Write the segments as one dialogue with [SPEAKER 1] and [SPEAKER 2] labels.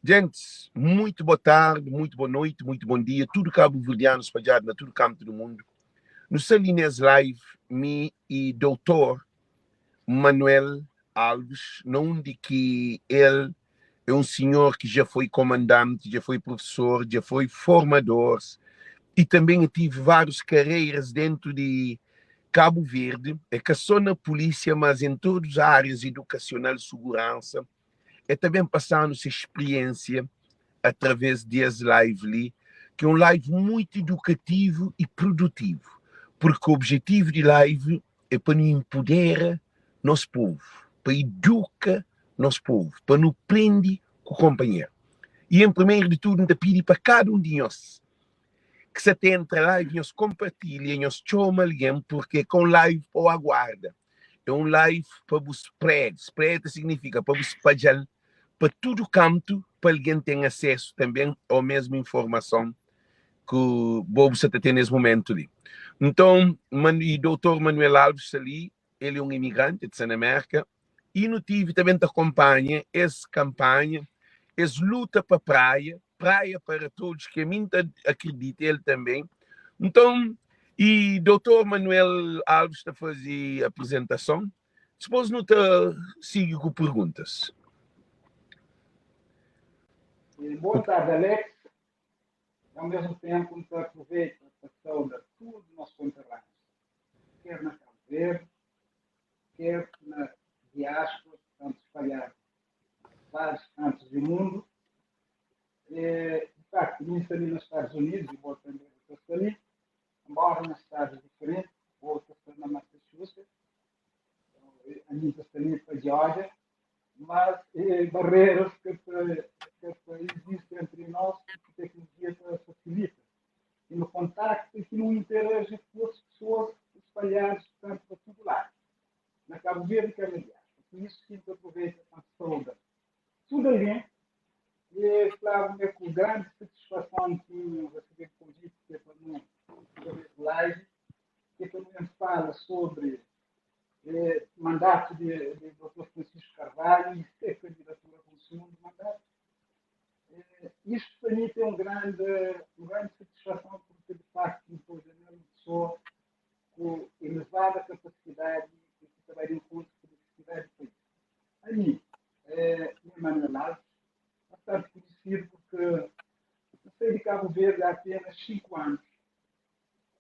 [SPEAKER 1] Gente, muito boa tarde, muito boa noite, muito bom dia. Tudo cabo-verdiano espalhado na todo canto do mundo. No Salines Live, me e doutor Manuel Alves, onde que ele é um senhor que já foi comandante, já foi professor, já foi formador e também tive várias carreiras dentro de Cabo Verde, é que só na polícia, mas em todas as áreas educacional e segurança, é também passando essa experiência através desse live ali, que é um live muito educativo e produtivo, porque o objetivo de live é para nos empoderar nosso povo, para educar nosso povo, para nos prender com o companheiro. E em primeiro de tudo, eu pedi para cada um de nós que se tem entre live, nós compartilhem, nós chamam alguém, porque com live ou aguarda. É um live para o spread. Spread significa para o espalhar para todo canto, para alguém ter acesso também à mesma informação que o Bobo está tendo nesse momento ali. Então, o doutor Manuel Alves ali, ele é um imigrante de Santa América, e no tive também te acompanha essa campanha, essa luta para a praia, praia para todos, que a mim acredita, ele também. Então, e doutor Manuel Alves está a fazer a apresentação. Depois não te sigo com perguntas.
[SPEAKER 2] Boa tarde, Alex. Ao mesmo tempo, nos aproveito para saudar tudo o nosso conterrâneo, quer na Cabo Verde, quer na diáspora, tanto espalhado em vários cantos do mundo. De facto, iniciei ali nos Estados Unidos, e vou aprender a estar ali, embora nas cidades diferentes, vou estar na Massachusetts, a minha está ali para a Geórgia, mas barreiras que existem entre nós e que a tecnologia facilita. E no contacto e que não interage com as pessoas espalhadas tanto para todo lado. Na Cabo Verde, que é aliás. Por isso que eu aproveito a saúde. Tudo bem. E, claro, é com grande satisfação que recebi o convite que é para mim, sobre live, que também fala sobre mandato de Dr. Francisco Carvalho e a candidatura para o segundo mandato. Isto para mim tem uma grande satisfação, porque de facto depois é uma pessoa com elevada capacidade e que também encontra capacidade de país. A mim, Manuel Alves, bastante conhecido porque eu saí de Cabo Verde há apenas 5 anos.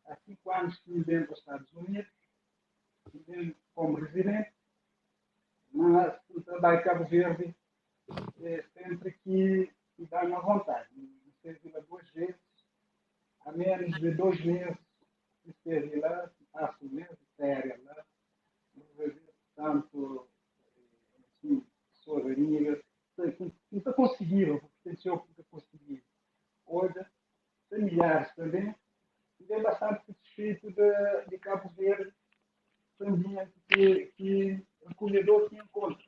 [SPEAKER 2] Há 5 anos que me venho para os Estados Unidos, venho como residente, mas o trabalho em Cabo Verde sempre que dá uma vontade. Esteve lá 2 vezes, há menos de 2 meses esteve lá, passo meses férias lá, tanto assim, pessoas amigas, nunca conseguiram, porque eu nunca consegui. Hoje, familiares também, e bem bastante satisfeito de Cabo Verde, também que acolhedor que encontra.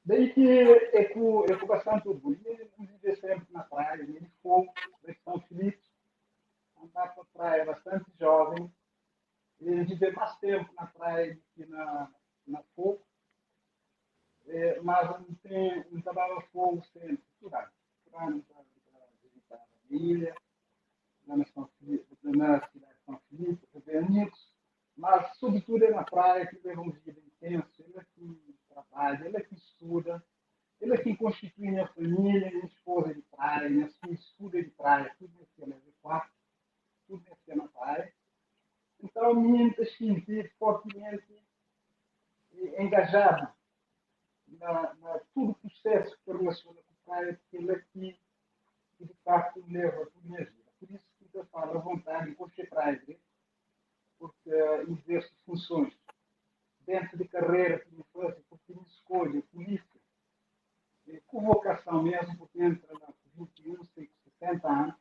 [SPEAKER 2] Daí que é com bastante orgulho. Eu viver sempre na praia, em Fogo, de São Filipe, andar para a praia bastante jovem, e viver mais tempo na praia do que na Fogo, mas não trabalho Fogo sempre, por ano para visitar a família, na cidade de São Filipe, para ver amigos, mas sobretudo é na praia que leva uma vida intensa, ele é que trabalha, ele é que estuda, ele é quem constitui minha família, minha esposa de praia, minha filha estuda de praia, tudo nesse ano de 4, tudo nesse ano na praia. Então, me senti fortemente engajado na todo o processo que relaciona com a praia, porque ele aqui, de facto, me leva por minha vida. Por isso que eu falo à vontade em Coxa Praia, porque exerço funções dentro de carreira que me faz, porque me escolho política, com vocação mesmo, porque entra na 21, 60 anos,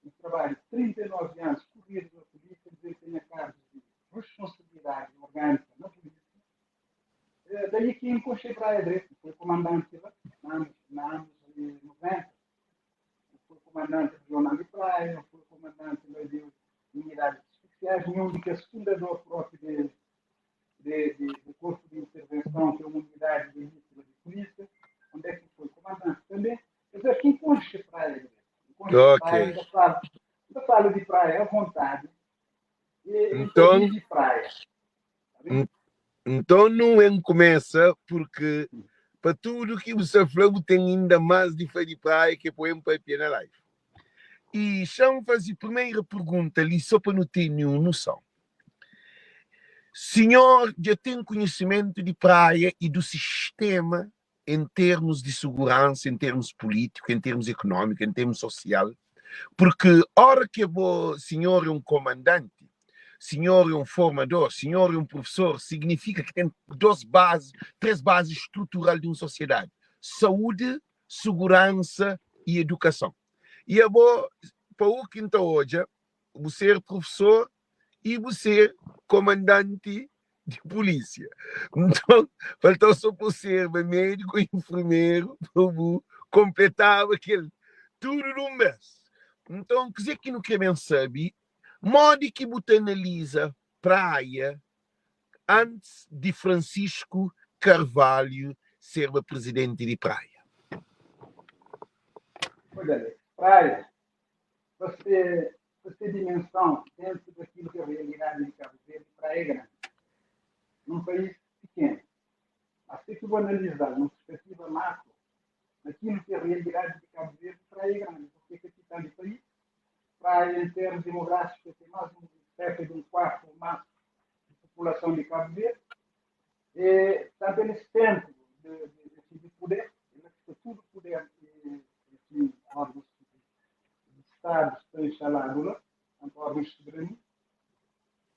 [SPEAKER 2] e trabalho 39 anos corrido na polícia, desempenho cargos de responsabilidade orgânica na polícia. Daí que encoxei para a direita, fui comandante lá, anos 90, fui comandante regional de praia, fui comandante de unidades especiais, nenhum de que é fundador próprio do Corpo de Intervenção, que é uma unidade de polícia, onde é que foi comandante
[SPEAKER 1] Ok.
[SPEAKER 2] Ainda falo de praia à vontade. E
[SPEAKER 1] Então,
[SPEAKER 2] de praia.
[SPEAKER 1] então não começa porque para tudo que você falou tem ainda mais de praia que põe para a live. E chamo fazer a primeira pergunta ali só para não ter nenhuma noção. Senhor, já tem conhecimento de praia e do sistema em termos de segurança, em termos políticos, em termos econômicos, em termos social? Porque hora que o senhor é um comandante, senhor é um formador, senhor é um professor, significa que tem três bases estruturais de uma sociedade: saúde, segurança e educação. E é bom, para o que então hoje, você é professor e você é comandante de polícia. Então, faltou só por ser médico e enfermeiro para completar aquele tudo no mês. Então, quer dizer que não querem saber, modo que você analisa praia antes de Francisco Carvalho ser o presidente de praia.
[SPEAKER 2] Olha, praia, você ter dimensão dentro daquilo que é a realidade de Cabo Verde, praia é grande. Num país pequeno. Assim que vou analisar, numa perspectiva macro, naquilo que é a realidade de Cabo Verde, praia é grande, porque é capital do país. Praia, em termos demográficos, tem mais cerca de um quarto ou mais de população de Cabo Verde. E está nesse centro de poder, tudo poder que órgãos de Estado estão instalados lá, tanto órgãos de soberania.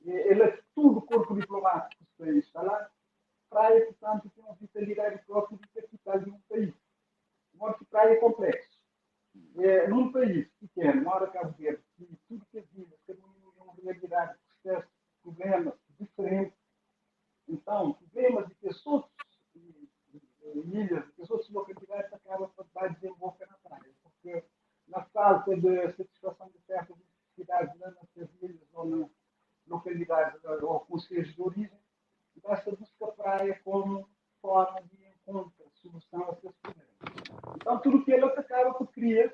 [SPEAKER 2] Ele é tudo corpo diplomático que está instalado. Praia, portanto, tem uma vitalidade própria de capital de um país. De modo que praia é complexo. Num país pequeno, uma hora Cabo Verde, e tudo que exige, cada um tem uma realidade, processos, problemas diferentes. Então, problemas de pessoas, ilhas, de pessoas, localidades, acaba por dar desemboca na praia. Porque na falta de satisfação de certas necessidades nas ilhas ou nas localidades ou conselhos de origem, basta buscar praia como forma de encontro, solução a esses problemas. Então, tudo que ele acaba por criar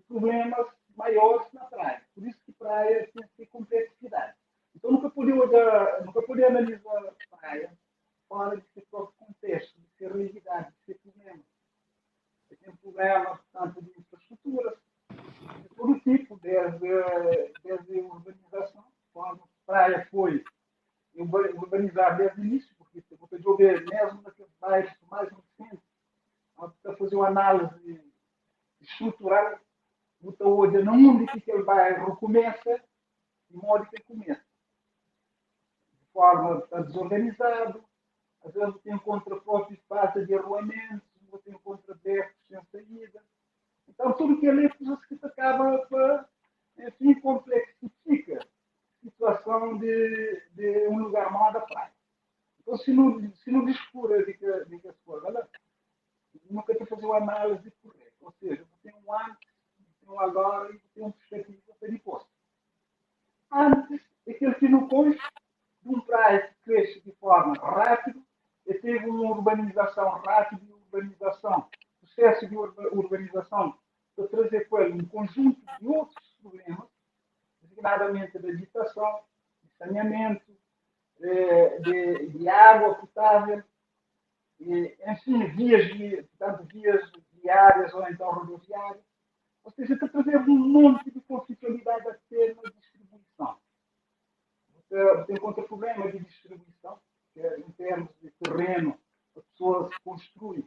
[SPEAKER 2] problemas maiores na praia. Por isso que praia tem que ter complexidade. Então, nunca podia analisar a praia fora de seu próprio contexto, de ser realidade, de ser problema. Tem problemas, tanto de infraestruturas, de todo tipo, desde urbanização, quando a praia foi urbanizar desde o início, porque você pode ver mesmo naqueles bairros mais no centro, para fazer uma análise estrutural, você hoje não onde que aquele bairro começa e onde que ele começa. De forma desorganizado, às vezes você encontra próprios espaços de arruamento, você encontra becos sem saída. Então, tudo que é ali que se acaba para, enfim, complexifica a situação de um lugar mal da praia. Então, se não descura de que as coisas, nunca tem que fazer uma análise correta. Ou seja, você tem um antes, tem um agora e tem um perspectiva para depois. Antes, aquele que não consta de um praia que cresce de forma rápida, e teve uma urbanização rápida e urbanização, processo de urbanização, para trazer com ele um conjunto de outros problemas, designadamente de habitação, de saneamento, de água potável, enfim, vias viárias ou então rodoviárias. Ou seja, está trazendo um monte de conflitualidade a ter na distribuição. Você encontra problema de distribuição, que é, em termos de terreno, as pessoas construem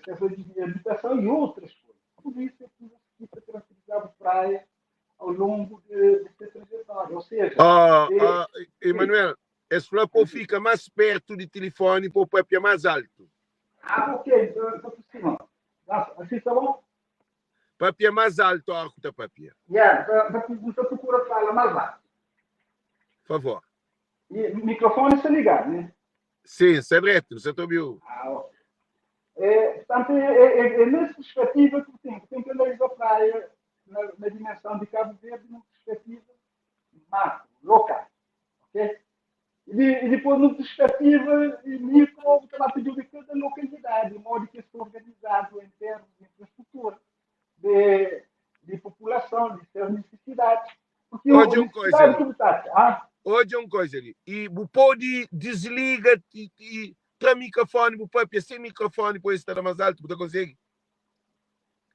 [SPEAKER 2] setor de habitação e outras coisas. Tudo isso é tudo que fica transferizado praia ao longo dessa trajetória. Ou seja,
[SPEAKER 1] Emanuel, esse flapão fica mais perto do telefone para o papo mais alto.
[SPEAKER 2] Ok, estou por cima. Assim está bom?
[SPEAKER 1] Papo mais alto, a arco da papo.
[SPEAKER 2] Você procura falar mais alto.
[SPEAKER 1] Por favor.
[SPEAKER 2] E o microfone está ligado, né?
[SPEAKER 1] Sim, certo, você ouviu.
[SPEAKER 2] Ok. Portanto, é nessa perspectiva que tem que analisar a praia na dimensão de Cabo Verde, numa perspectiva macro, local. Ok? E depois, numa perspectiva micro, você vai pedir de cada localidade, de modo que estou organizado em termos de infraestrutura, de de população, de suas necessidades. Porque
[SPEAKER 1] Hoje
[SPEAKER 2] a necessidade que está...
[SPEAKER 1] Hoje é uma coisa ali. E o pode desliga e para microfone, o papo sem microfone, pode estar mais alto, você consegue?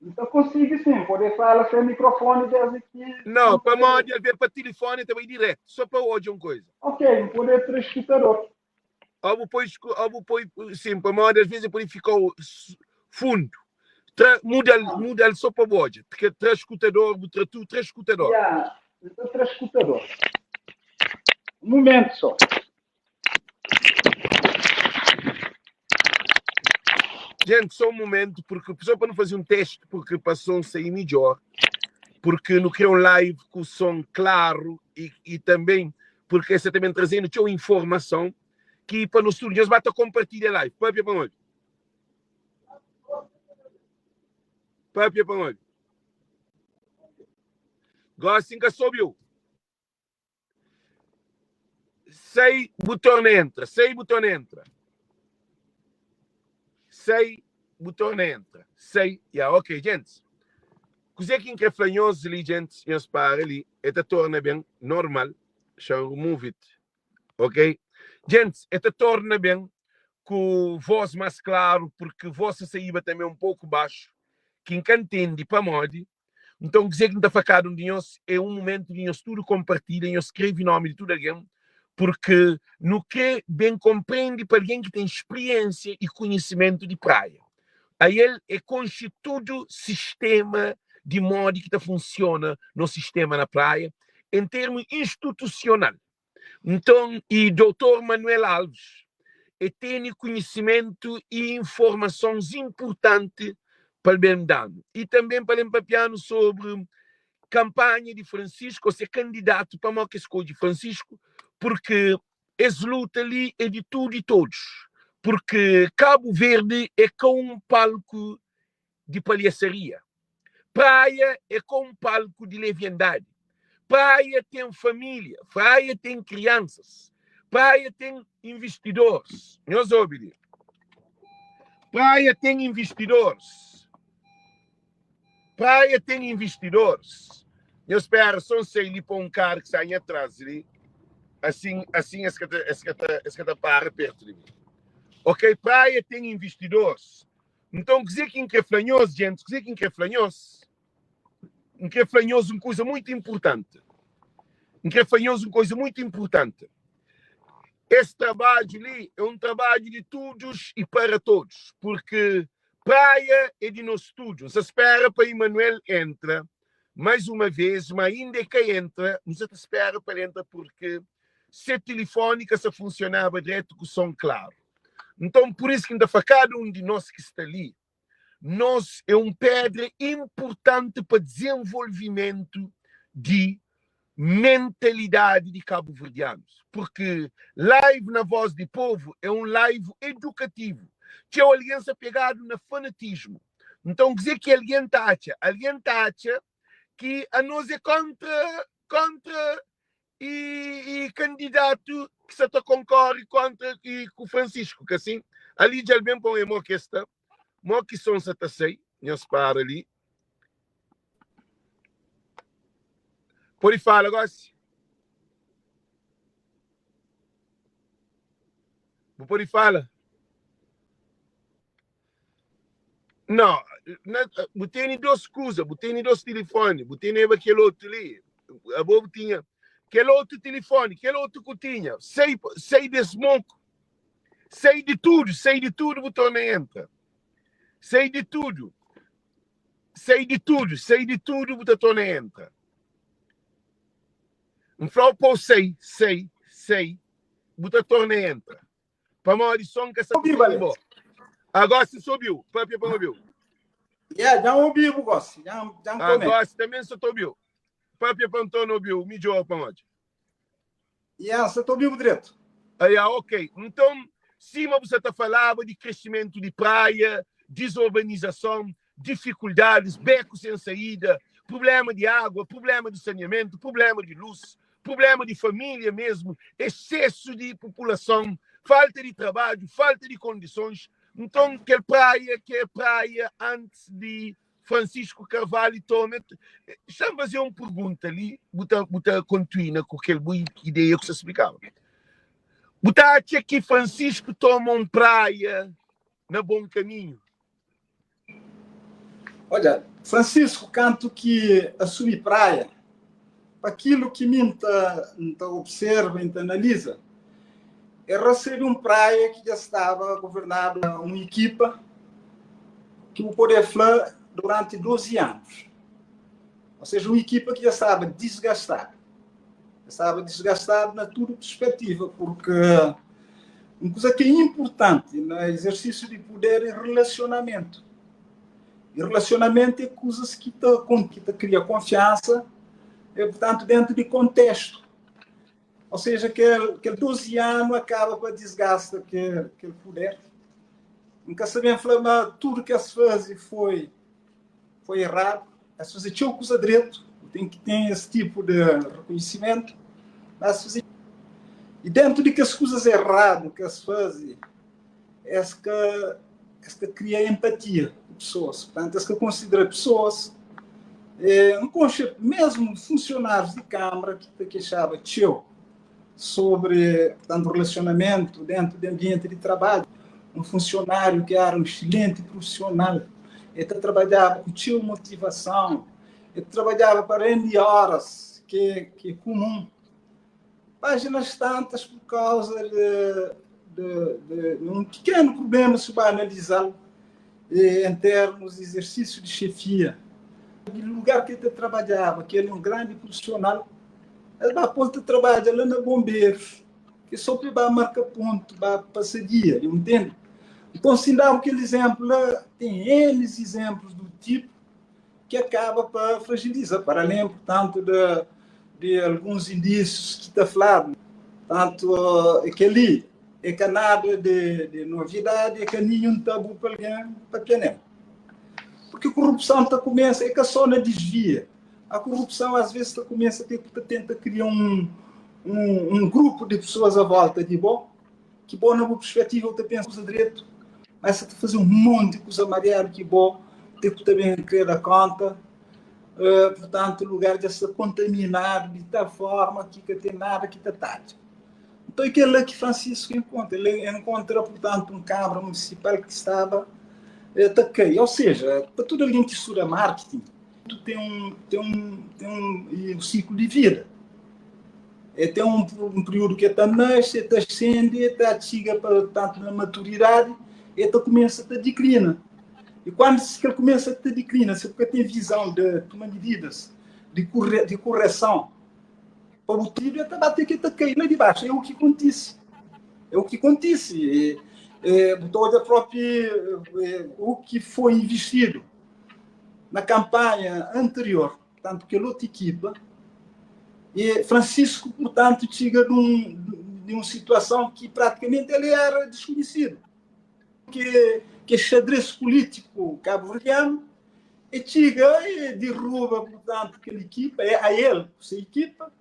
[SPEAKER 2] Então consigo sim, poder falar sem microfone desde aqui.
[SPEAKER 1] Não, para mal ver para telefone também direto, só para hoje é uma coisa.
[SPEAKER 2] Ok, poder ter escutador.
[SPEAKER 1] Sim, para mal às vezes por ficou fundo. Muda só para hoje, porque traz escutador, traz escutador.
[SPEAKER 2] Yeah, então traz escutador. Um momento só.
[SPEAKER 1] Gente, só um momento, porque só para não fazer um teste, porque para o som sair melhor, porque não quero um live com o som claro e também porque você também trazendo uma informação que para nos estúdios vai compartilhar live. Papia para onde? Papia para onde? Gosto que subiu. Sei botão entra. Sei botão entra. Yeah, ok, gente. Cos'è que é flanhoso ali, gente? E para ali, esta torna bem normal. Shall remove it. Ok? Gente, esta torna bem com voz mais claro, porque voz saíba também um pouco baixo. Quem entende para modi. Então, dizer que não está facado de nós é um momento de nós tudo compartilhar, nós escreve o nome de tudo alguém, porque no que bem compreende para alguém que tem experiência e conhecimento de praia. Aí ele é constituído sistema de modo que funciona no sistema na praia, em termos institucional. Então, e doutor Manuel Alves, tem conhecimento e informações importantes para o bem dano. E também para empapiar sobre campanha de Francisco, ser candidato para uma escolha de Francisco, porque essa luta ali é de tudo e todos. Porque Cabo Verde é com um palco de palhaçaria. Praia é com um palco de leviandade. Praia tem família, praia tem crianças, praia tem investidores. Nós ouvimos. Praia tem investidores. Praia tem investidores. Eu espero só sei ali para um cara que sai atrás ali. Assim esse que para perto de mim. Ok? Praia tem investidores. Então, dizer que é flanhoso, gente, dizer que é flanhoso. Que é flanhoso uma coisa muito importante. Que é flanhoso uma coisa muito importante. Esse trabalho ali é um trabalho de todos e para todos, porque praia é de nosso estúdio. Se espera para Emanuel entra, mais uma vez, mas ainda que entra, não se espera para entrar porque se a telefônica se funcionava direto com o som claro. Então, por isso que ainda foi cada um de nós que está ali. Nós é um pedra importante para desenvolvimento de mentalidade de cabo-verdianos. Porque live na Voz do Povo é um live educativo. Que é uma aliança pegada no fanatismo. Então, dizer que alguém acha que a nós é contra e candidato que se concorre contra e com o Francisco, que assim, ali já bem põe uma questão, uma que são se sei, nós para ali. Pode falar agora. Pode falar. Não, tem duas coisas, tem dois telefones, tem aquele outro ali, a boa tinha, aquele outro telefone, aquele outro que tinha, sei desse monco, sei de tudo, botão entra, sei de tudo, botão entra. Um flop sei, botão entra. Para uma audição que essa pessoa agora se subiu, papi para ouviu.
[SPEAKER 3] Já ouviu, gosto.
[SPEAKER 1] Agora também se subiu. Papi para não ouviu, me joga para onde?
[SPEAKER 3] Você ouviu direito.
[SPEAKER 1] Aí, ok. Então, cima você está falando de crescimento de praia, desurbanização, dificuldades, becos sem saída, problema de água, problema de saneamento, problema de luz, problema de família mesmo, excesso de população, falta de trabalho, falta de condições. Então, que é praia antes de Francisco Carvalho toma. Deixa eu fazer uma pergunta ali, botar continua com aquele boa ideia que você explicava. Botar acha que Francisco toma uma praia na bom caminho?
[SPEAKER 3] Olha, Francisco, canto que assume praia, para aquilo que me observa e analisa, recebe uma praia que já estava governada uma equipa que o poder falar durante 12 anos. Ou seja, uma equipa que já estava desgastada. Estava desgastada na toda perspectiva, porque uma coisa que é importante no exercício de poder é relacionamento. E relacionamento é coisas que te cria confiança, portanto, dentro de contexto. Ou seja, aquele 12 anos acaba com a desgaste aquele poder. Nunca sabemos falar, tudo que se faz foi errado. Se fazer tinha coisa direito, tem que ter esse tipo de reconhecimento. E dentro de que as coisas erradas que se fazem, é que cria empatia com pessoas. Portanto, é que considera pessoas, mesmo funcionários de Câmara que te queixava sobre, portanto, relacionamento dentro do ambiente de trabalho. Um funcionário que era um excelente profissional, ele trabalhava com tio motivação, ele trabalhava para N horas, que é comum. Páginas tantas por causa de um pequeno problema, se vai analisar em termos de exercício de chefia. O lugar que ele trabalhava, que ele é um grande profissional, ele vai trabalhar lá na Bombeiros, que só para marcar ponto, para passar dia, entende? Então, se dá aquele exemplo, tem N exemplos do tipo que acaba para fragilizar, para além, portanto, de alguns indícios que está falando. Tanto aquele é que nada de novidade, é que nenhum tabu para alguém, para quem é. Porque a corrupção começa, é que só não desvia. A corrupção, às vezes, começa a tentar criar um grupo de pessoas à volta de bom, que bom na perspectiva, eu penso direito, mas se fazer um monte de coisa amarela, que bom, tem que também querer a conta, portanto, o lugar de se contaminar de tal forma que não tem nada que está tarde. Então, aquilo que Francisco encontra, ele encontra, portanto, um Câmara Municipal que estava ou seja, para todo alguém que estuda marketing, tem um ciclo de vida. Tem um período que está nasce, está ascende, está chega para tanto na maturidade, e começa a declinar. E quando ele começa a declinar, se porque tem visão de tomar medidas de correção, para o tiro está bater que está caindo lá de baixo. É o que acontece. É o que acontece. Toda própria o que foi investido na campanha anterior, tanto que a outra equipa, e Francisco, portanto, chega de uma situação que praticamente ele era desconhecido. Que é xadrez político cabo-verdiano, e chega e derruba, portanto, aquela equipa, a ele, sua equipa,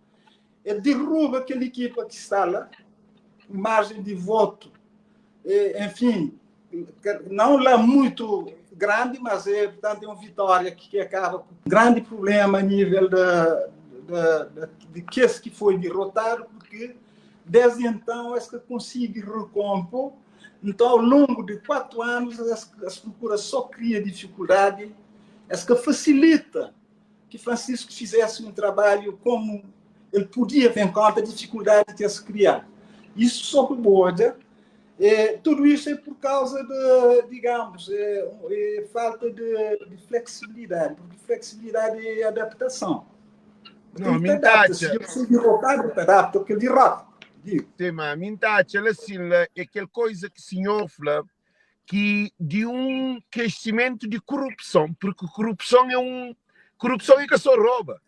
[SPEAKER 3] ele derruba aquela equipa que está lá, margem de voto, enfim, não lá muito grande, mas portanto, é uma vitória que acaba com um grande problema a nível de que foi derrotado, porque desde então é que consigo recompor. Então, ao longo de 4 anos, as procuras só cria dificuldade, é que facilita que Francisco fizesse um trabalho como ele podia ter em conta a dificuldade que se criar. Isso só borda. Tudo isso é por causa de, digamos, falta de flexibilidade, porque flexibilidade é adaptação.
[SPEAKER 1] Não, me adapta.
[SPEAKER 3] Se eu sou derrotado, te adapta, porque eu derroto.
[SPEAKER 1] Sim, mas me adapta, é aquela coisa que o senhor fala, que de um crescimento de corrupção, porque corrupção é que só rouba.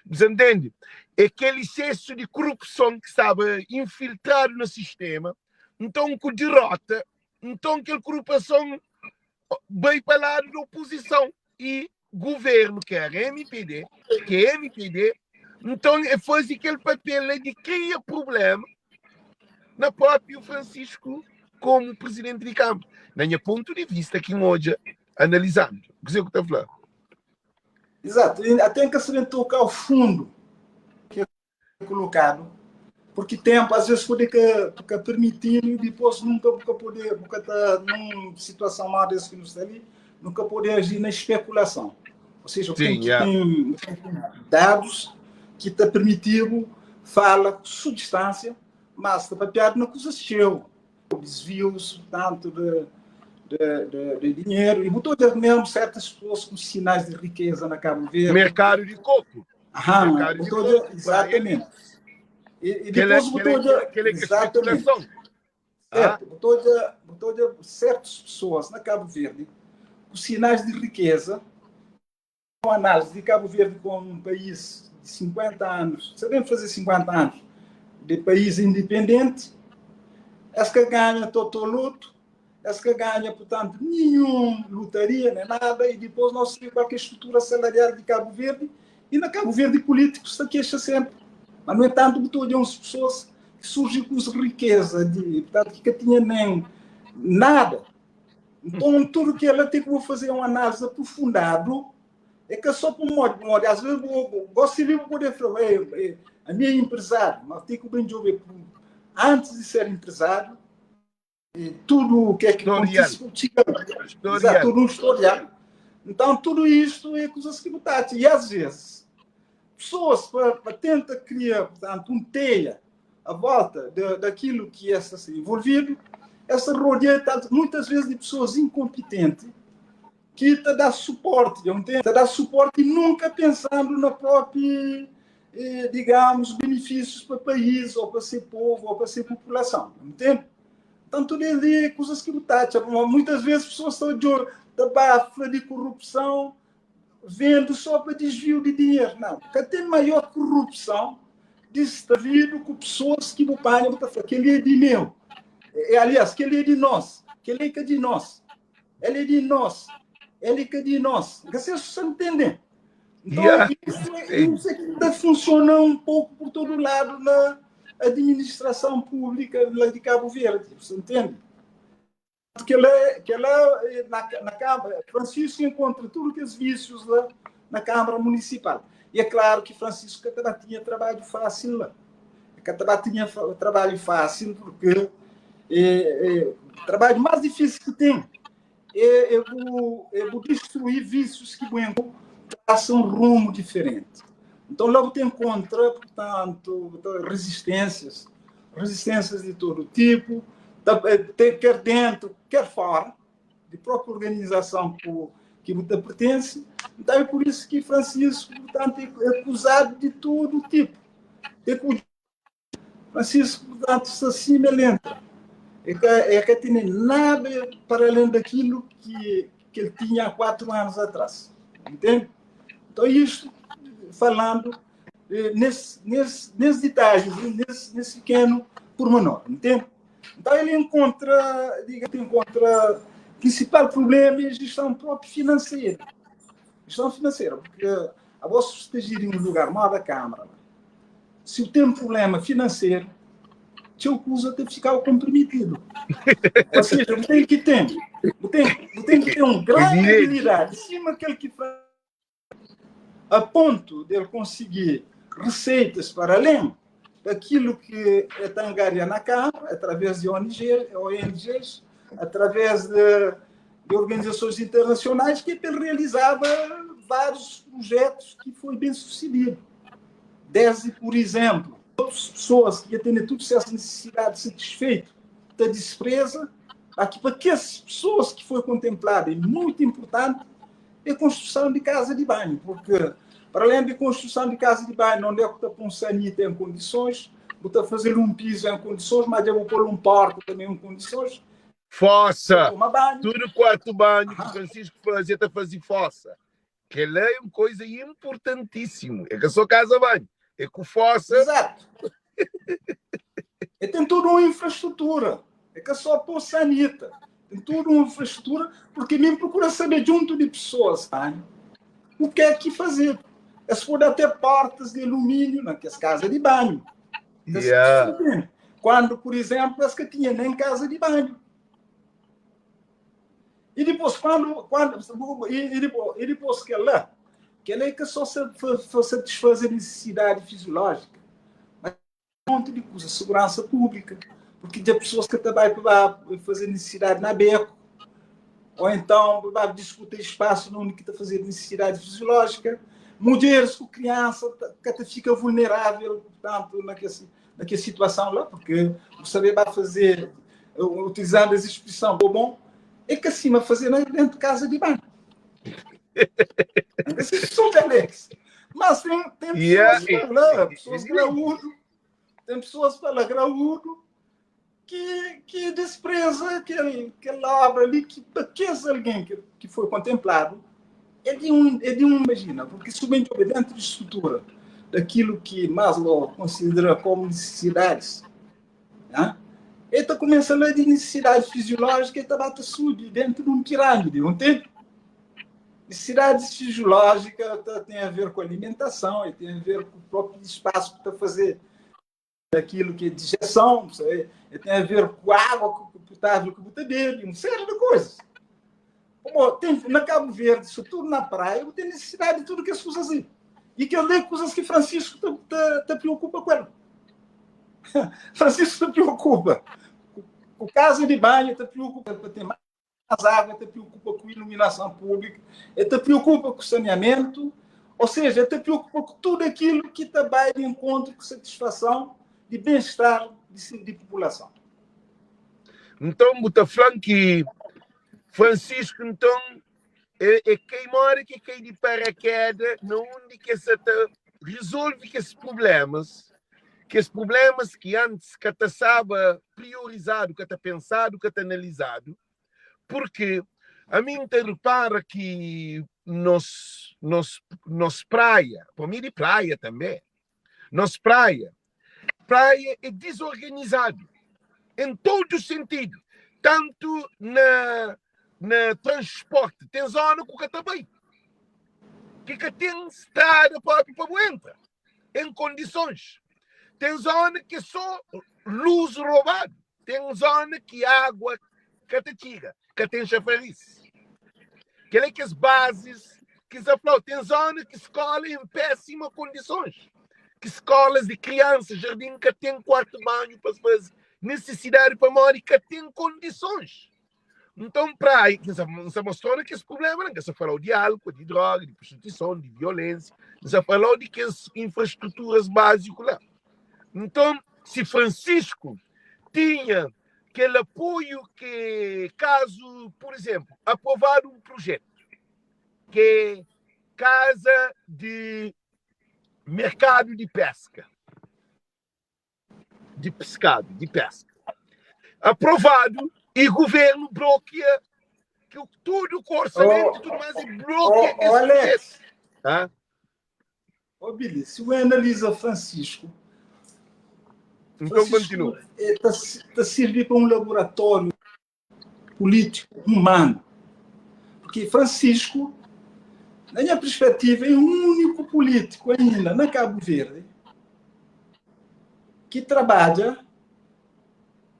[SPEAKER 1] Você entende? É aquele excesso de corrupção que estava infiltrado no sistema, então com derrota, então aquela corrupção veio para lá da oposição e governo que é MPD, então faz aquele papel de criar problema na próprio Francisco como presidente de Câmara. Na minha ponto de vista, que hoje analisando. O que você está falando?
[SPEAKER 3] Exato. E até que se tocar ao fundo que é colocado, porque tempo, às vezes, pode que permitir e depois nunca poder, porque está numa situação má desse que nos ali, nunca poder agir na especulação. Ou seja,
[SPEAKER 1] Sim,
[SPEAKER 3] tem dados que te permitiram fala substância, mas está papiado na coisa seu. Desvios, tanto de dinheiro, e botou mesmo certas pessoas com sinais de riqueza na Cabo Verde.
[SPEAKER 1] Mercado de coco.
[SPEAKER 3] Mercado de coco, exatamente. E depois botou exatamente. Certo, botou certas pessoas na Cabo Verde com sinais de riqueza. Uma análise de Cabo Verde como um país de 50 anos, sabemos fazer 50 anos de país independente, essa que ganha totoluto, essa que ganha, portanto, nenhum lotaria, nem nada, e depois nós temos qualquer estrutura salarial de Cabo Verde, e na Cabo Verde políticos se queixa sempre. Mas, no entanto, botou de umas pessoas que surgem com riqueza, portanto, que tinha nem nada. Então, tudo que ela tem que fazer uma análise aprofundada, é que é só por modo. Às vezes, eu gosto de poder falar, a minha empresário, mas tem que bem ver, antes de ser empresário, tudo o que é que acontece, tudo um historial. Então, tudo isto é coisas que botar. E, às vezes, pessoas para tentar criar, portanto, um teia à volta daquilo que é assim, envolvido, essa rodeia muitas vezes de pessoas incompetentes que te dá suporte, te dá suporte e nunca pensando na própria, digamos, benefícios para o país, ou para ser povo, ou para ser população, entende? Então, tudo é coisas que botar. Muitas vezes pessoas estão de corrupção, vendo só para desvio de dinheiro. Não, porque tem maior corrupção está vindo com pessoas que me pagam, que ele é de meu. Aliás, que ele é de nós. Que ele é de nós. Ele é de nós. Ele é de nós. Vocês entendem? Então, isso é que funciona um pouco por todo lado na administração pública de Cabo Verde. Você entende? Que ela na Câmara, Francisco encontra tudo que os vícios lá na Câmara Municipal. E é claro que Francisco também tinha trabalho fácil lá. Também tinha trabalho fácil porque o trabalho mais difícil que tem é destruir vícios que traçam um rumo diferente. Então, logo te encontra, portanto, resistências de todo tipo, quer dentro, quer fora, de própria organização que você pertence. Então, é por isso que Francisco, portanto, é acusado de todo tipo. Francisco, portanto, se assemelha. É que tem nada para além daquilo que ele tinha há 4 anos atrás. Entende? Então, isso falando nesses detalhes, nesse pequeno pormenor. Entende? Então, ele encontra o principal problema é a gestão própria financeira. Gestão financeira, porque a vossa esteja em um lugar mal da Câmara, se tem um problema financeiro, seu custo tem que ficar comprometido. Ou seja, tem que ter uma grande habilidade em cima daquele que faz, a ponto de ele conseguir receitas para além daquilo que é angariado na Câmara, através de ONGs, através de organizações internacionais, que ele realizava vários projetos que foi bem sucedido. Desde, por exemplo, outras pessoas que têm todas essas necessidades satisfeitas da despesa, aqui para que as pessoas que foi contemplada é muito importante é a construção de casa de banho, porque para além de construção de casa de banho, onde é que está com sanita em condições, está fazer um piso em condições, mas eu vou pôr um parque também em condições.
[SPEAKER 1] Fossa! Tudo quarto banho que Francisco fazia, está fazer fossa. Que lá é uma coisa importantíssima. É que a sua casa banho. É com fossa.
[SPEAKER 3] Exato. E tem toda uma infraestrutura. É que é só pôr sanita. Tem toda uma infraestrutura, porque nem procura saber junto de pessoas, tá? O que é que fazer. Eles podem ter portas de alumínio nas casas de banho. Quando, por exemplo, as que tinham nem casa de banho. E depois, e depois que ela é que só satisfaz a necessidade fisiológica, mas um monte de coisa, segurança pública, porque tem pessoas que também vão fazer necessidade na beco, ou então vai discutir espaço onde está fazendo necessidade fisiológica, mulheres com criança que fica vulnerável, portanto, naquela situação lá, porque você vai fazer, utilizando as expressões bom, é que acima fazer dentro de casa de banho. Esses são Alex. Mas tem pessoas que falam, pessoas graúdo, tem pessoas que falam graúdo que despreza aquela obra ali, que alguém que foi contemplado é de um imagina, porque se bem dentro de estrutura daquilo que Maslow considera como necessidades, né? Ele começa a ler de necessidade fisiológica e está subir dentro de um pirâmide, entende? Necessidades fisiológicas tem a ver com alimentação, tem a ver com o próprio espaço para fazer aquilo que é digestão, tem a ver com a água potável que você bebe, uma série de coisas. Como tem, na Cabo Verde, sobretudo na praia, tem necessidade de tudo que as coisas assim. E que eu leio coisas que Francisco te preocupa com ela. Francisco te preocupa. O casa de banho te preocupa para ter mais água, te preocupa com iluminação pública, te preocupa com saneamento, ou seja, te preocupa com tudo aquilo que trabalha de encontro com satisfação de bem-estar de população.
[SPEAKER 1] Então, você falando que Francisco, então, é quem mora que cai de paraquedas, onde que se resolve esses problemas que antes que te sabe priorizado, que te pensado, que te analisado, porque a mim te repara que nos praia, para mim de praia também, praia é desorganizado em todo sentido, tanto na transporte, tem zona que também que tem estrada para entrar em condições, tem zona que só luz roubada, tem zona que água que te tira, que tem chafariz, que é que as bases que se falou, tem zona que escola em péssimas condições, que escolas de crianças, jardim que tem quarto banho para fazer necessidade para morar e que tem condições. Então, para aí, você mostrou que esse problema, não se falou de álcool, de droga, de prostituição, de violência, você falou de que as infraestruturas básicas lá. Então, se Francisco tinha aquele apoio que, caso, por exemplo, aprovar um projeto que é casa de mercado de pesca, de pescado, de pesca, aprovado, e o governo bloqueia que tudo o orçamento e tudo mais e bloqueia esse
[SPEAKER 3] Alex,
[SPEAKER 1] projeto.
[SPEAKER 3] Billy, se você analisa Francisco,
[SPEAKER 1] então continua.
[SPEAKER 3] Está servir para um laboratório político humano, porque Francisco, na minha perspectiva, é o único político ainda na Cabo Verde que trabalha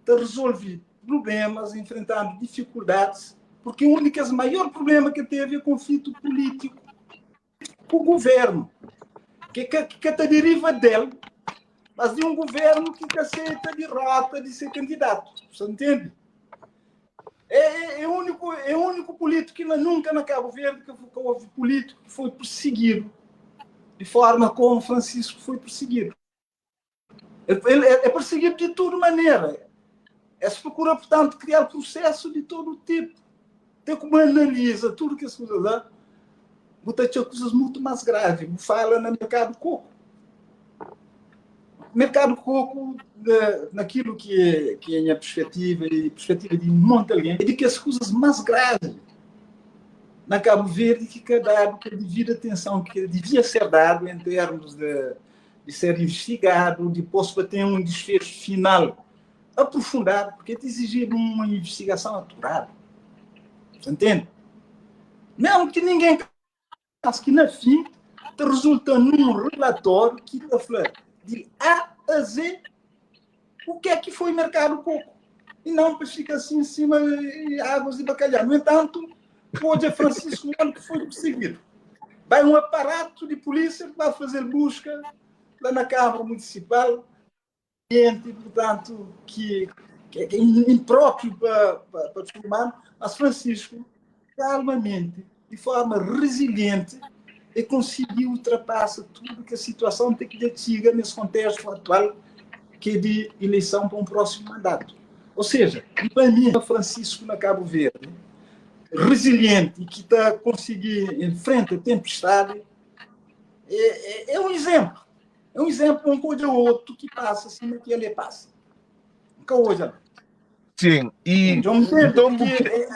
[SPEAKER 3] para resolver problemas, enfrentando dificuldades, porque o único maior problema que teve é o conflito político com o governo, que deriva dele, mas de um governo que aceita a derrota de ser candidato. Você entende? É o único político que nunca na Cabo Verde que houve político que foi perseguido de forma como Francisco foi perseguido. Ele é perseguido de toda maneira. Se procura, portanto, criar processo de todo o tipo. Tem como analisa tudo que as coisas dão. Muitas coisas muito mais graves. Fala no mercado coco. Mercado coco, naquilo que é a minha perspectiva e perspectiva de um monte de alguém, é de que as coisas mais graves na Cabo Verde que cada que devida atenção que devia ser dado em termos de ser investigado, depois para ter um desfecho final aprofundado, porque te exigir uma investigação apurada. Você entende? Não que ninguém mas que na fim te resulta num relatório que te fala de A a Z o que é que foi mercado coco. e não para ficar assim em cima de águas de bacalhau. No entanto, hoje Francisco Moura que foi perseguido. Vai um aparato de polícia que vai fazer busca lá na Câmara Municipal, portanto, que é impróprio para o ser humano, mas Francisco, calmamente, de forma resiliente, e conseguiu ultrapassar tudo que a situação tem que chega nesse contexto atual, que é de eleição para um próximo mandato. Ou seja, para mim, Francisco na Cabo Verde, resiliente e que está a conseguir em frente à tempestade, é um exemplo. É um exemplo, um coisa ou outro que passa assim que ele passa. Nunca hoje.
[SPEAKER 1] Sim, e
[SPEAKER 3] então,
[SPEAKER 1] então
[SPEAKER 3] porque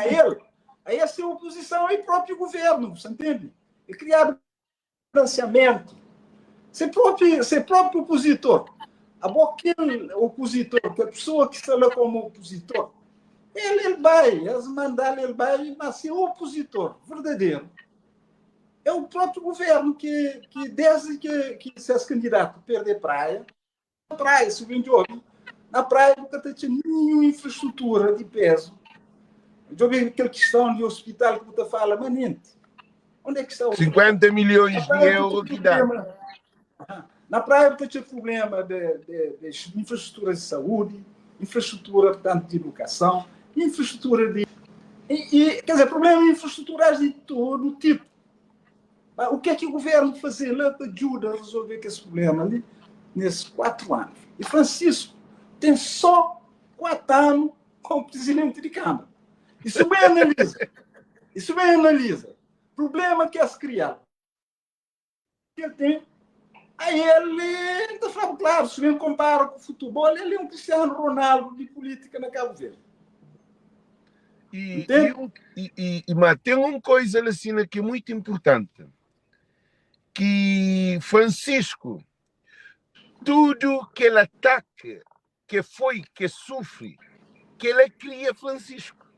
[SPEAKER 3] a essa oposição é o próprio governo, você entende? É criado financiamento. Ser próprio opositor. Aquele opositor, que a pessoa que está lá como opositor, ele vai, eles mandaram, ele vai nascer opositor verdadeiro. É o próprio governo que desde que se é candidato perder praia, se vem de ouro, na praia nunca tem nenhuma infraestrutura de peso. Eu vi aquela questão de hospital que você fala, manente. Onde é que está o
[SPEAKER 1] 50 milhões de euros que dá.
[SPEAKER 3] Na praia tem problema de infraestrutura de saúde, infraestrutura, portanto, de educação, infraestrutura de... quer dizer, problemas infraestruturais de todo tipo. Mas o que é que o governo fazer lá para ajudar a resolver esse problema ali nesses 4 anos? E Francisco tem só 4 anos como presidente de Câmara. Isso bem analisa. Problema que é se criar. Ele tem. Aí ele está falando, claro, se ele compara com o futebol, ele é um Cristiano Ronaldo de política na Cabo Verde.
[SPEAKER 1] Mas tem uma coisa assim que é muito importante, que Francisco, tudo que ele ataca, que sofre, que ele cria Francisco.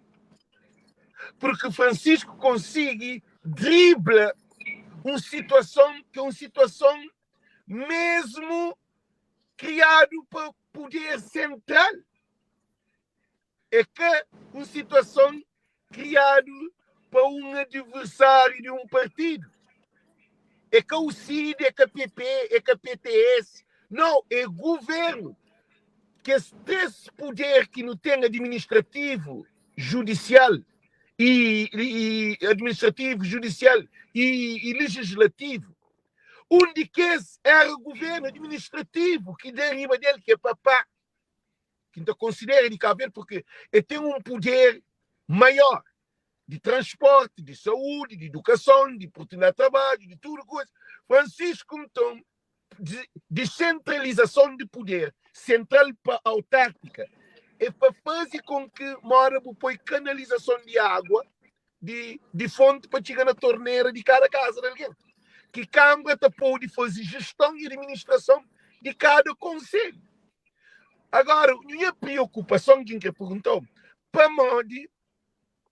[SPEAKER 1] Porque Francisco consegue driblar uma situação que é uma situação mesmo criado para poder central. É que é uma situação criada para um adversário de um partido. É que o CID, é que a PP, é que a PTS. Não, é governo. Que esse poder que não tem administrativo, judicial e administrativo, judicial e legislativo, onde que era o governo administrativo que deriva dele, que é papá, que não considera de caber, porque ele tem um poder maior de transporte, de saúde, de educação, de oportunidade de trabalho, de tudo coisa. Francisco, então, descentralização de poder, central para autárquica, é para fazer com que mora põe canalização de água de fonte para chegar na torneira de cada casa de alguém. Que Câmara pode fazer gestão e administração de cada conselho. Agora, a minha preocupação, quem que perguntou, para modo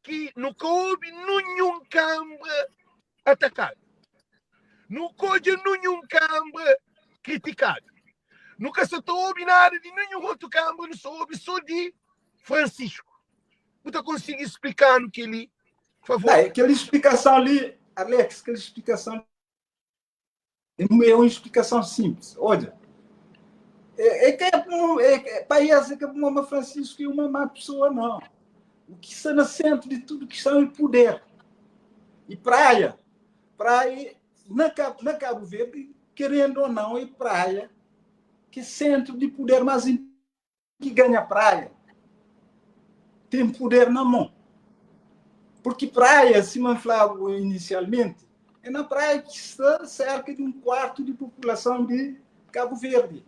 [SPEAKER 1] que nunca houve nenhum Câmara atacado. Nunca houve nenhum Câmara criticado. Nunca se houve nada de nenhum outro Câmara, não soube só de Francisco. Você consegue explicar no que ele, por favor?
[SPEAKER 3] Não, aquela explicação ali, Alex, aquela explicação é uma explicação simples. Olha, país que uma Francisco e uma má pessoa, não. O que está no centro de tudo que está é poder. E praia na Cabo Verde, querendo ou não, é praia que é centro de poder, mas que ganha praia tem poder na mão. Porque praia, se me falava inicialmente, é na praia que está cerca de 1/4 de população de Cabo Verde.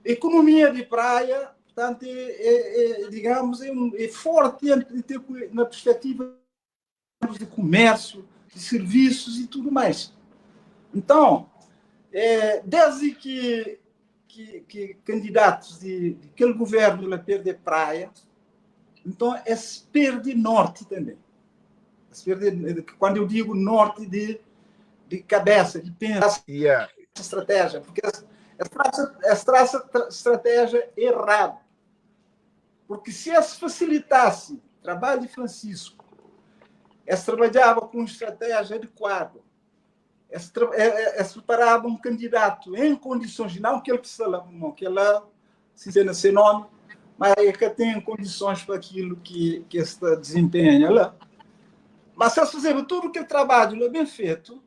[SPEAKER 3] Economia de praia, portanto, digamos, é forte na perspectiva de comércio, de serviços e tudo mais. Então, desde que candidatos de aquele governo lá perde praia, então se perde norte também. Quando eu digo norte de cabeça, de pensar estratégia, porque traça estratégia errada. Porque se esse facilitasse o trabalho de Francisco, esse trabalhava com estratégia adequada, esse preparava um candidato em condições, não que ele se tem esse nome, mas é que tem condições para aquilo que se desempenha lá. Mas se fazer tudo aquele trabalho bem feito,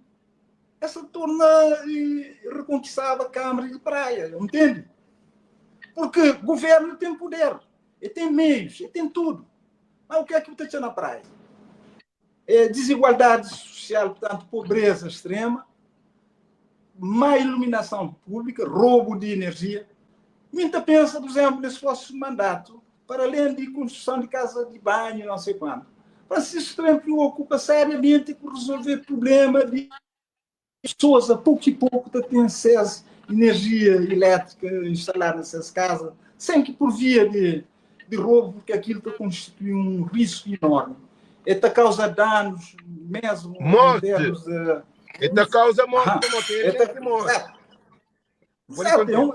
[SPEAKER 3] essa torna e reconquistava a Câmara de Praia, entende? Porque o governo tem poder, ele tem meios, ele tem tudo. Mas o que é que está na praia? É desigualdade social, portanto, pobreza extrema, má iluminação pública, roubo de energia. Muita pensa, por exemplo, nesse vosso mandato, para além de construção de casa de banho, não sei quando. Francisco também preocupa seriamente com resolver problema de pessoas a pouco e pouco têm acesso à energia elétrica instalada nessas casas, sem que por via de roubo, porque aquilo constitui um risco enorme. Esta causa danos mesmo
[SPEAKER 1] morte.
[SPEAKER 3] em termos de...
[SPEAKER 1] Esta causa morte,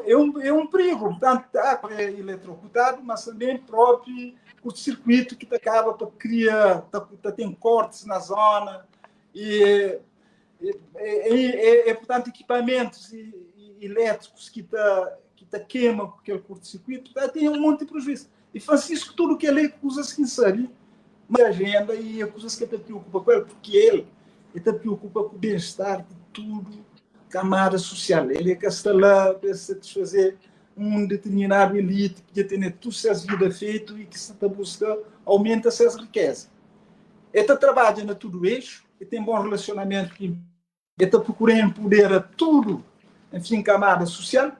[SPEAKER 3] é um perigo. Portanto, está eletrocutado, mas também próprio curto-circuito que acaba para criar, tem cortes na zona e portanto, equipamentos elétricos que queimam com aquele curto-circuito, tem um monte de prejuízo. E Francisco, tudo que ele acusa-se que sabe, uma agenda e acusa-se que ele preocupa com ele, porque ele se preocupa com o bem-estar de tudo, camada social. Ele está lá para satisfazer um determinado elite que já tem tudo suas vidas feito e que se busca aumenta suas riquezas. Ele trabalha na tudo eixo, ele tem bom relacionamento, ele procura empoderar tudo, enfim, camada social.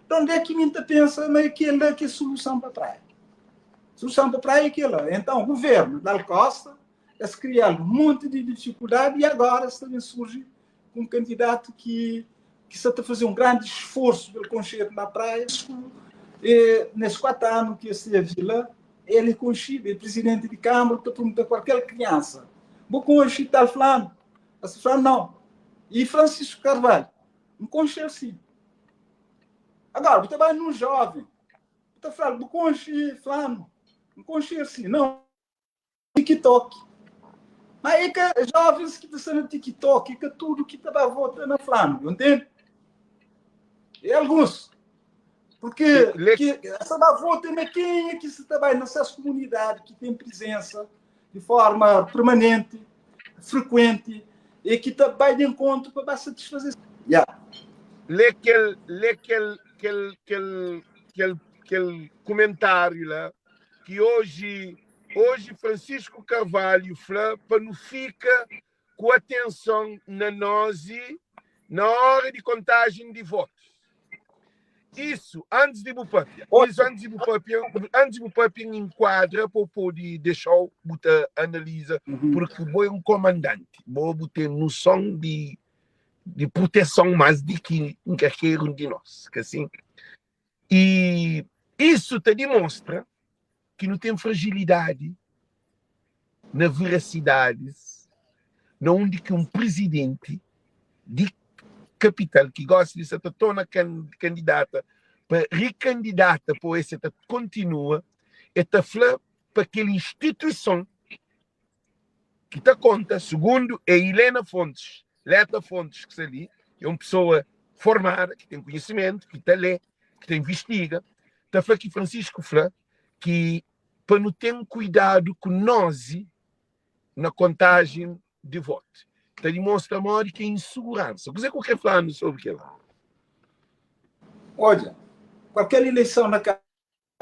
[SPEAKER 3] Então, onde é que muita pensa que é a solução para a praia? A solução para a praia é aquela. Então, o governo da Costa está criando um monte de dificuldade e agora também surge um candidato que está a fazer um grande esforço pelo conchego na praia. E, nesses 4 anos que esteve lá, ele conchego, é presidente de Câmara, para perguntar a qualquer criança: vou conchego tal fulano? Assim, fulano não. E Francisco Carvalho, um conchego sim. Agora, você vai num jovem, você fala: vou conchego fulano, um conchego sim. Não, TikTok. Mas é que jovens que estão no TikTok, que tudo que estava votando fulano, entende? E alguns. Porque essa da voto é quem é que se trabalha nessas comunidades que tem presença de forma permanente, frequente, e que vai de encontro para satisfazer.
[SPEAKER 1] Aquele comentário lá, que hoje Francisco Carvalho para não fica com atenção na hora de contagem de votos. Isso, antes de Bupapia. Antes de Bupapia enquadra para poder deixar botar analisa, porque vou um comandante, vou ter noção de proteção mais de que qualquer um de nós. Assim. E isso te demonstra que não tem fragilidade na veracidade, na onde que um presidente de capital que gosta de se tornar candidata para recandidata por esse continua e está falando para aquela instituição que está conta, segundo a Helena Fontes, Leta Fontes, que está ali, é uma pessoa formada, que tem conhecimento, que está lê, que investiga, está falando que Francisco fala que para não ter cuidado com nós na contagem de votos. Então, demonstra a maior que é insegurança. Você quer falar sobre aquilo?
[SPEAKER 3] Olha, qualquer eleição na Câmara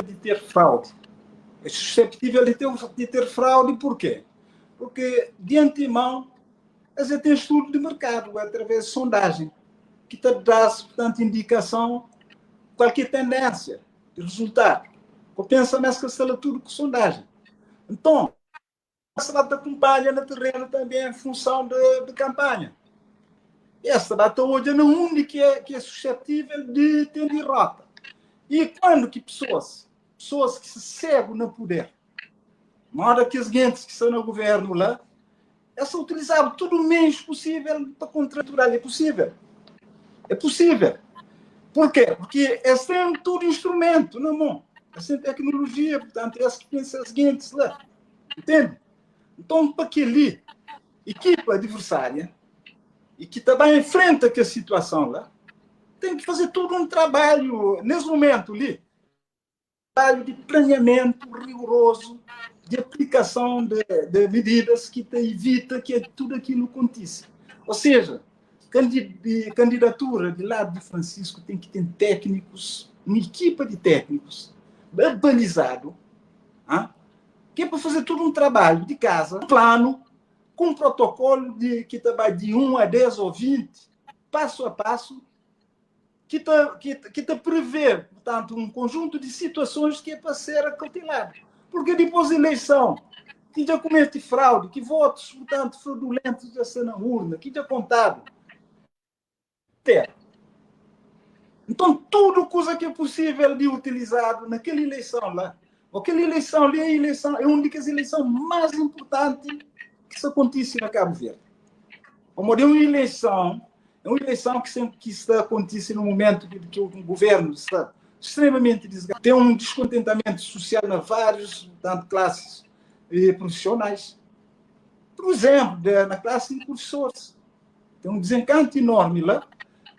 [SPEAKER 3] de ter fraude. É suscetível de ter fraude, por quê? Porque, de antemão, você tem estudo de mercado, através de sondagem, que te dá, portanto, indicação, qualquer tendência de resultado. Compensa mais que ela tudo com sondagem. Então, essa data acompanha no terreno também em função de campanha. Essa data hoje é a única que é suscetível de ter derrota. E quando que pessoas que se cegam no poder, na hora que as gentes que estão no governo lá, essa utilizavam todo o meio possível para contraturar. É possível. É possível. Por quê? Porque eles têm todo instrumento na mão. é sem tecnologia, portanto, é as que pensam as seguintes lá. Entende? Então, para aquele equipa adversária e que também enfrenta que a situação lá, tem que fazer todo um trabalho, nesse momento ali, trabalho de planeamento rigoroso, de aplicação de medidas que te evita que tudo aquilo aconteça. Ou seja, candidatura de lado de Francisco tem que ter técnicos, uma equipa de técnicos, balizado, que é para fazer todo um trabalho de casa, um plano, com um protocolo que trabalha de 1 a 10 ou 20, passo a passo, que te prevê, portanto, um conjunto de situações que é para ser acautelado. Porque depois da eleição, que já comete fraude, que votos, portanto, fraudulentos já são na urna, que já contado. Então, tudo coisa que é possível de utilizado naquela eleição lá, aquela eleição ali é uma das eleições mais importantes que se acontece na Cabo Verde. Como é uma eleição que está acontecendo no momento que o governo está extremamente desgastado. Tem um descontentamento social nas várias classes profissionais. Por exemplo, na classe de professores. Tem um desencanto enorme lá,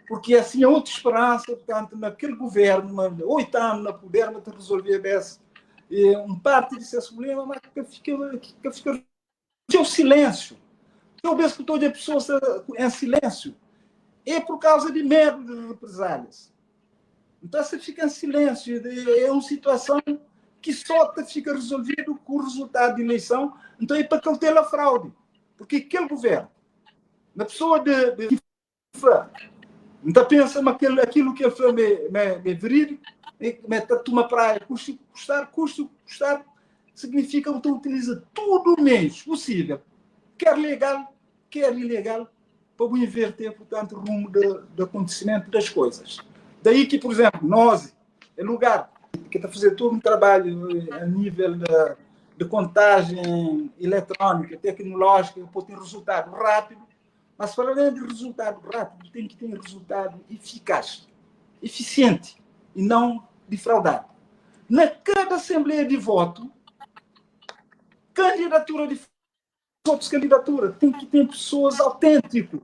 [SPEAKER 3] porque assim há outra esperança, portanto, naquele governo, 8 anos, não puderam resolver parte desse problema, mas que fica o silêncio. Eu vejo que toda a pessoa está em silêncio. É por causa de medo de represálias. Então, você fica em silêncio. É uma situação que só fica resolvido com o resultado da eleição. Então, é para cautelar a fraude. Porque aquele governo, na pessoa então pensa aquilo que foi verídico, uma praia, custar, significa que então, utiliza tudo o menos possível, quer legal, quer ilegal, para inverter, portanto, o rumo do acontecimento das coisas. Daí que, por exemplo, nós, em lugar que está fazendo todo um trabalho a nível de contagem eletrônica, tecnológica, para ter resultado rápido, mas para além de resultado rápido, tem que ter resultado eficaz, eficiente e não defraudado. Na cada assembleia de voto, candidatura de outras candidaturas, tem que ter pessoas autênticas.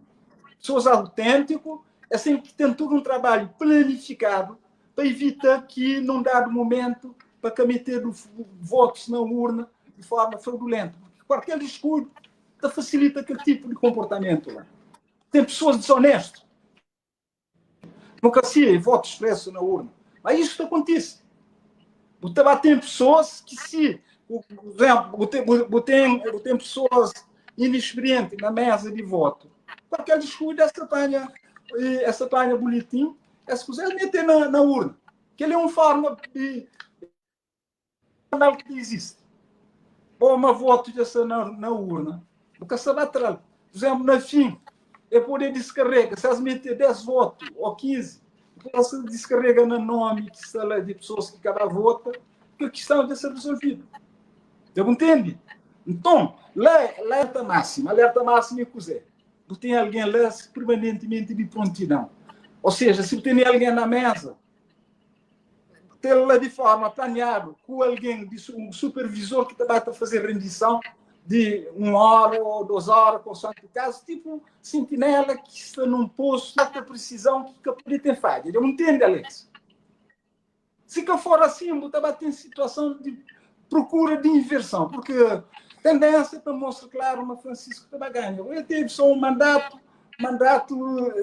[SPEAKER 3] Pessoas autênticas, é sempre que tem todo um trabalho planificado para evitar que, num dado momento, para cometer votos na urna de forma fraudulenta. Porque qualquer descuido facilita aquele tipo de comportamento lá. Tem pessoas desonestas. Democracia e voto expresso na urna. Mas isso acontece. Tem pessoas que, se, por exemplo, tem pessoas inexperientes na mesa de voto. Qualquer descuido, essa apanha boletim, essa coisa meter na urna. Que ele é uma forma de que existe. Ou uma voto dessa na urna. Porque se bater, por exemplo, na fim, é poder descarregar. Se elas meter 10 votos ou 15, você descarrega no nome de pessoas que cada vota, que a questão deve ser resolvida. Você entende? Então, alerta máxima é coisa. Tem alguém lá permanentemente de prontidão. Ou seja, se tem alguém na mesa, ter lá de forma planeada, com alguém, um supervisor que está a fazer rendição de 1 hora ou 2 horas, consoante o caso, tipo sentinela que está num posto de precisão que pode ter falha. Não entende, Alex? Se que for assim, você vai ter situação de procura de inversão, porque tendência para mostrar claro uma Francisco também ganha. Ele teve só um mandato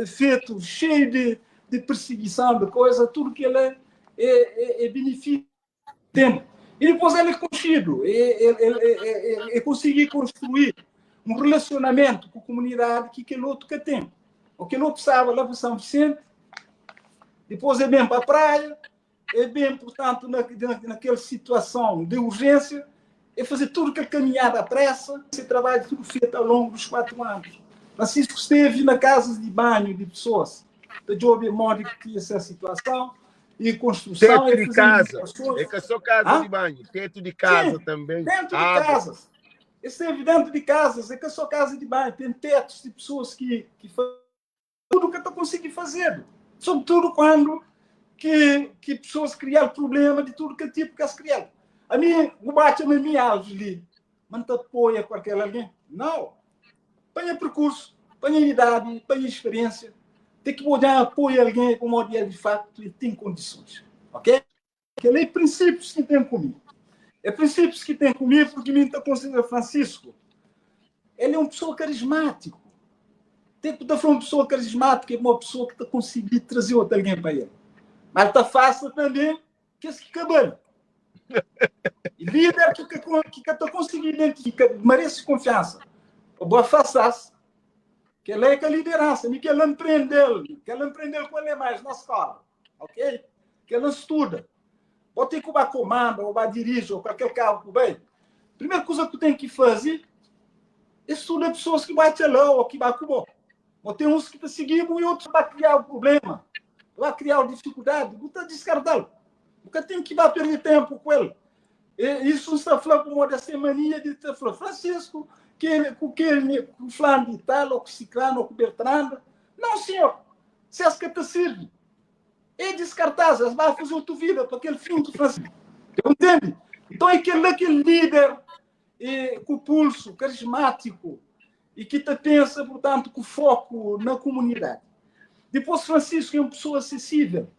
[SPEAKER 3] feito cheio de perseguição, de coisa, tudo que ele é benefício. E depois ele é conhecido, ele conseguir construir um relacionamento com a comunidade que aquele outro que tem. Aquele outro estava lá para São Vicente, depois é bem para a praia, é bem, portanto, naquela situação de urgência, é fazer tudo que é caminhada à pressa, esse trabalho tudo feito ao longo dos 4 anos. Francisco esteve na casa de banho de pessoas, de Job Mori que tinha essa situação, e construção.
[SPEAKER 1] Teto de casa, é que é só casa de banho, teto de casa. Sim, também.
[SPEAKER 3] Dentro de casas. Esteve dentro de casas, é que é só casa de banho, tem tetos de pessoas que fazem tudo o que estão conseguindo fazer. Sobretudo quando que pessoas criam problema de tudo que tipo que as criam. A mim, o bate na minha ali, mas te apoia com aquele alguém? Não. Põe percurso, põe idade, põe experiência. Tem que botar apoio a alguém como o dia de fato ele tem condições. Ok? Aquele é princípios que tem comigo. É princípios que tem comigo porque me considera Francisco. Ele é uma pessoa carismática. Tem que ser uma pessoa carismática, é uma pessoa que está conseguindo trazer outro alguém para ele. Mas está fácil também que esse que cabelo. E líder que está conseguindo identificar, merece confiança. O boa façasse. Que ele é que a liderança, nem que ele empreendeu com ele mais na escola. Ok? Que ele estuda. Ou tem que ir comando, ou vai dirigir, ou qualquer carro que vai. Primeira coisa que tu tem que fazer é estudar pessoas que vão te lá, ou que vão com ou tem uns que te seguem e outros vão criar o problema. Vai criar a dificuldade. Tu está descartado. Nunca tem que perder tempo com ele. E isso está falando como dessa mania de te falar, Francisco, com fulano de tal, ou com ciclano, ou com Bertrand. Não, senhor. Se as que te serve. É descartável. Vai fazer a tua vida para aquele fim do Francisco. Entende? Então é aquele líder com pulso carismático e que te pensa, portanto, com foco na comunidade. Depois, Francisco é uma pessoa acessível.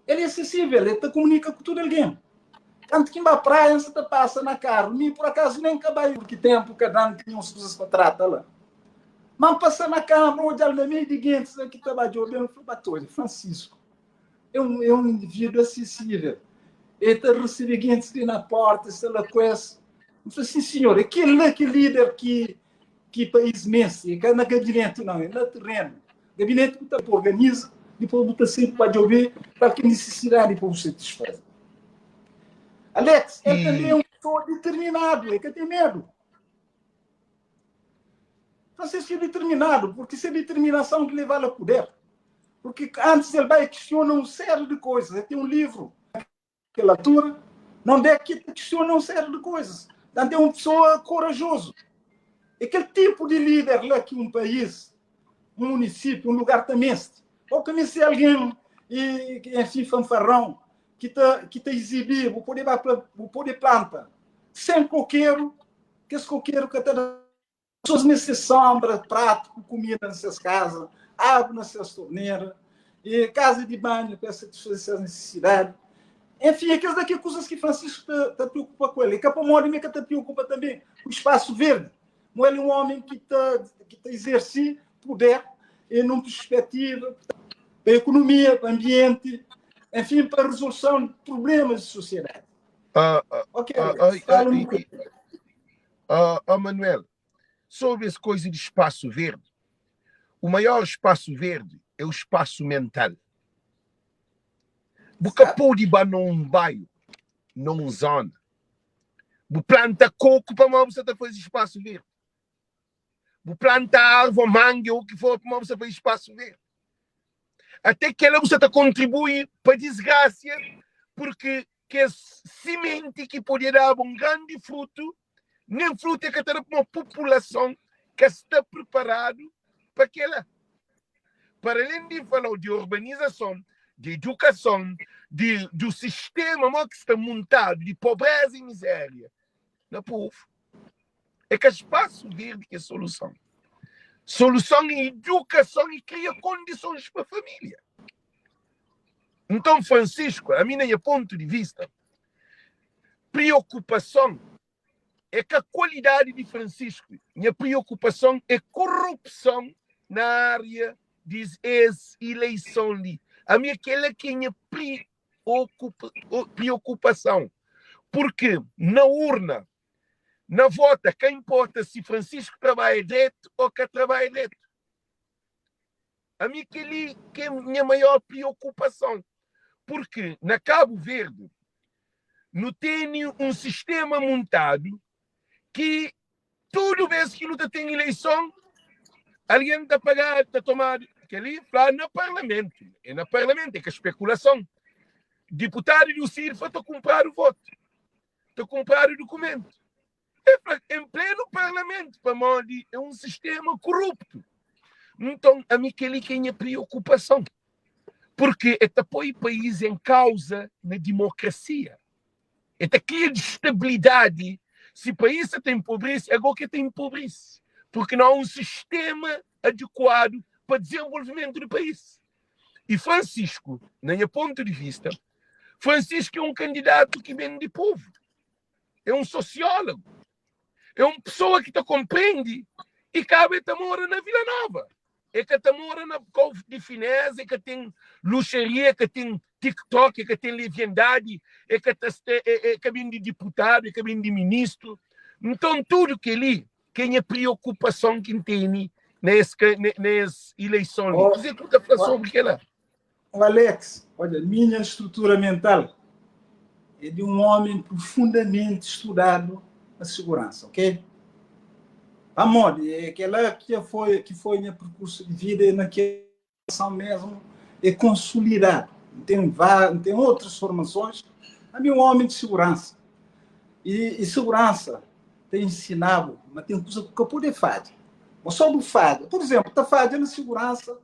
[SPEAKER 3] Ele é acessível, ele te comunica com todo alguém. Tanto que vai à praia, você te passa na carro. Nem por acaso nem acabei, porque tempo cada ano tinha umas coisas para tratar lá. Mas passa na carro, olhar na meio de gente que trabalhou bem, eu falei, Francisco é um indivíduo acessível. Ele te recebe gente na porta, se ela conhece. Eu falei, sim, senhor, aquele líder que país mense, que é na gabinete, não, é no terreno. Gabinete que você organiza, depois você sempre pode ouvir para que necessidade para você satisfazer. Alex, ele também é um pessoa determinado, é que tem medo. Francisco é determinado, porque isso é determinação que leva ao poder. Porque antes ele vai questionar uma série de coisas. Ele tem um livro, que ele altura, não é que questiona uma série de coisas. Então é uma pessoa corajosa. Aquele tipo de líder lá que um país, um município, um lugar também, ou conhecer alguém e enfim fanfarrão que te exibir, vou poder planta sem coqueiro, que esse coqueiro que está pessoas nessa sombra, prato, comida nessas casas, água nessas torneiras, e casa de banho para satisfazer essas necessidades. Enfim, aquelas daqui coisas que Francisco te preocupa com ele. E Capamori que te preocupa também o espaço verde. Não é um homem que exerce poder em uma perspectiva para a economia, para o ambiente, enfim, para a resolução de problemas de sociedade. Ok, fala um pouco.
[SPEAKER 1] Manuel, sobre essa coisa de espaço verde, o maior espaço verde é o espaço mental. Porque pode ir num bairro, numa zona, você planta coco para você fazer espaço verde. Você planta árvore, manga, ou o que for, para você fazer espaço verde. Até que ela você contribui para a desgraça, porque que a semente que poderia dar um grande fruto, nem fruto é que está para uma população que está preparado para aquela. Para além de falar de urbanização, de educação, do sistema que está montado de pobreza e miséria no povo, é que espaço verde que é a solução. Solução em educação e cria condições para a família. Então, Francisco, a minha ponto de vista, preocupação é que a qualidade de Francisco, minha preocupação é corrupção na área de eleição ali. A minha aquela que é minha preocupação. Porque na urna, na vota, quem importa se Francisco trabalha direito ou que trabalha direito. A minha que é a minha maior preocupação. Porque na Cabo Verde não tem um sistema montado que tudo vez que luta tem eleição, alguém está pagado, está tomado. Que ali fala no Parlamento. É no Parlamento, é que a especulação. Deputado do CIRFA está a comprar o voto. Está a comprar o documento. Em pleno Parlamento, para mim, é um sistema corrupto. Então, a mim que é a minha preocupação. porque ele põe o país em causa na democracia. Ele cria estabilidade. Se o país tem pobreza, é agora que tem pobreza. Porque não há um sistema adequado para o desenvolvimento do país. E Francisco, na minha ponto de vista, Francisco é um candidato que vem de povo. É um sociólogo. É uma pessoa que te compreende e cabe te mora na Vila Nova. É que te mora na Couve de Finés, é que tem luxaria, é que tem TikTok, é que tem leviandade, é que vem de deputado, é que vem de ministro. Então, tudo que ele tem a preocupação que tem nas eleições. Você tudo falar sobre que lá.
[SPEAKER 3] O Alex, olha, minha estrutura mental é de um homem profundamente estudado na segurança, ok? Amor, é aquela que foi meu percurso de vida e naquela mesmo é consolidado. Tem outras formações. A mim, um homem de segurança. E segurança tem ensinado, mas tem coisa que eu poder fazer. Mas só do fazer. Por exemplo, está fazendo segurança,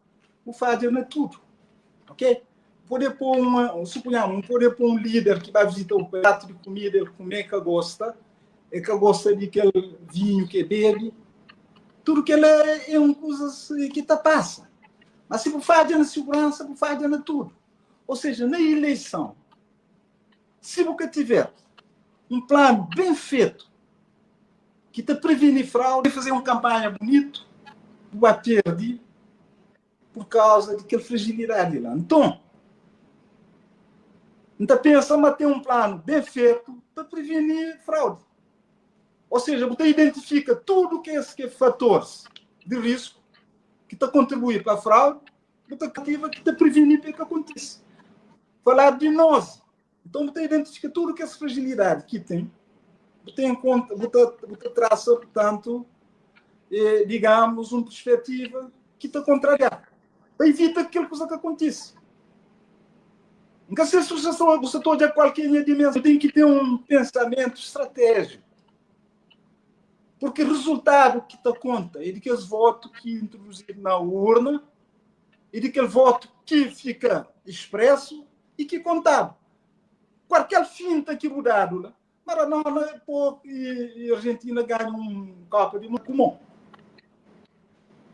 [SPEAKER 3] o fazer não é tudo. Ok? Poder pôr suponhamos, poder pôr um líder que vai visitar o prato de comida, ele comer que gosta, é que gosta de aquele vinho que bebe, tudo que ele é uma coisa que está passa. Mas se você faz na segurança, você faz na tudo. Ou seja, na eleição, se você tiver um plano bem feito, que te previne fraude, fazer uma campanha bonita, vai perder por causa daquela fragilidade lá. Então pensa em ter um plano bem feito para prevenir fraude. Ou seja, você identifica tudo que é fatores de risco que está contribuindo para a fraude, você ativa que está prevenir para que aconteça. Falar de nós. Então, você identifica tudo que é fragilidade que tem, você em conta, você traça, portanto, digamos, uma perspectiva que está contrariada. Para evitar aquilo que acontece. Nunca sei se você está de qualquer dimensão, tem que ter um pensamento estratégico. Porque o resultado que te conta é de aqueles votos que introduzido na urna e de aquele voto que fica expresso e que contado. Qualquer finta que mudado, Maradona e a Argentina ganham um Copa de Mundo comum.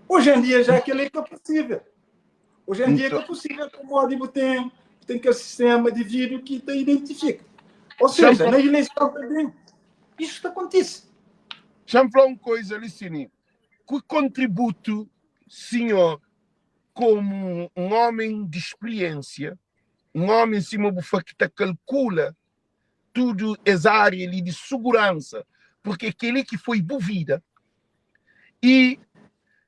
[SPEAKER 3] Hoje em dia já aquilo é possível. Hoje em dia é possível, como tem aquele sistema de vídeo que te identifica. Ou seja, na eleição também, isso acontece.
[SPEAKER 1] Já me falou uma coisa, Licini. Que contributo, senhor, como um homem de experiência, um homem em cima do que calcula tudo essa área ali de segurança, porque aquele que foi bovida e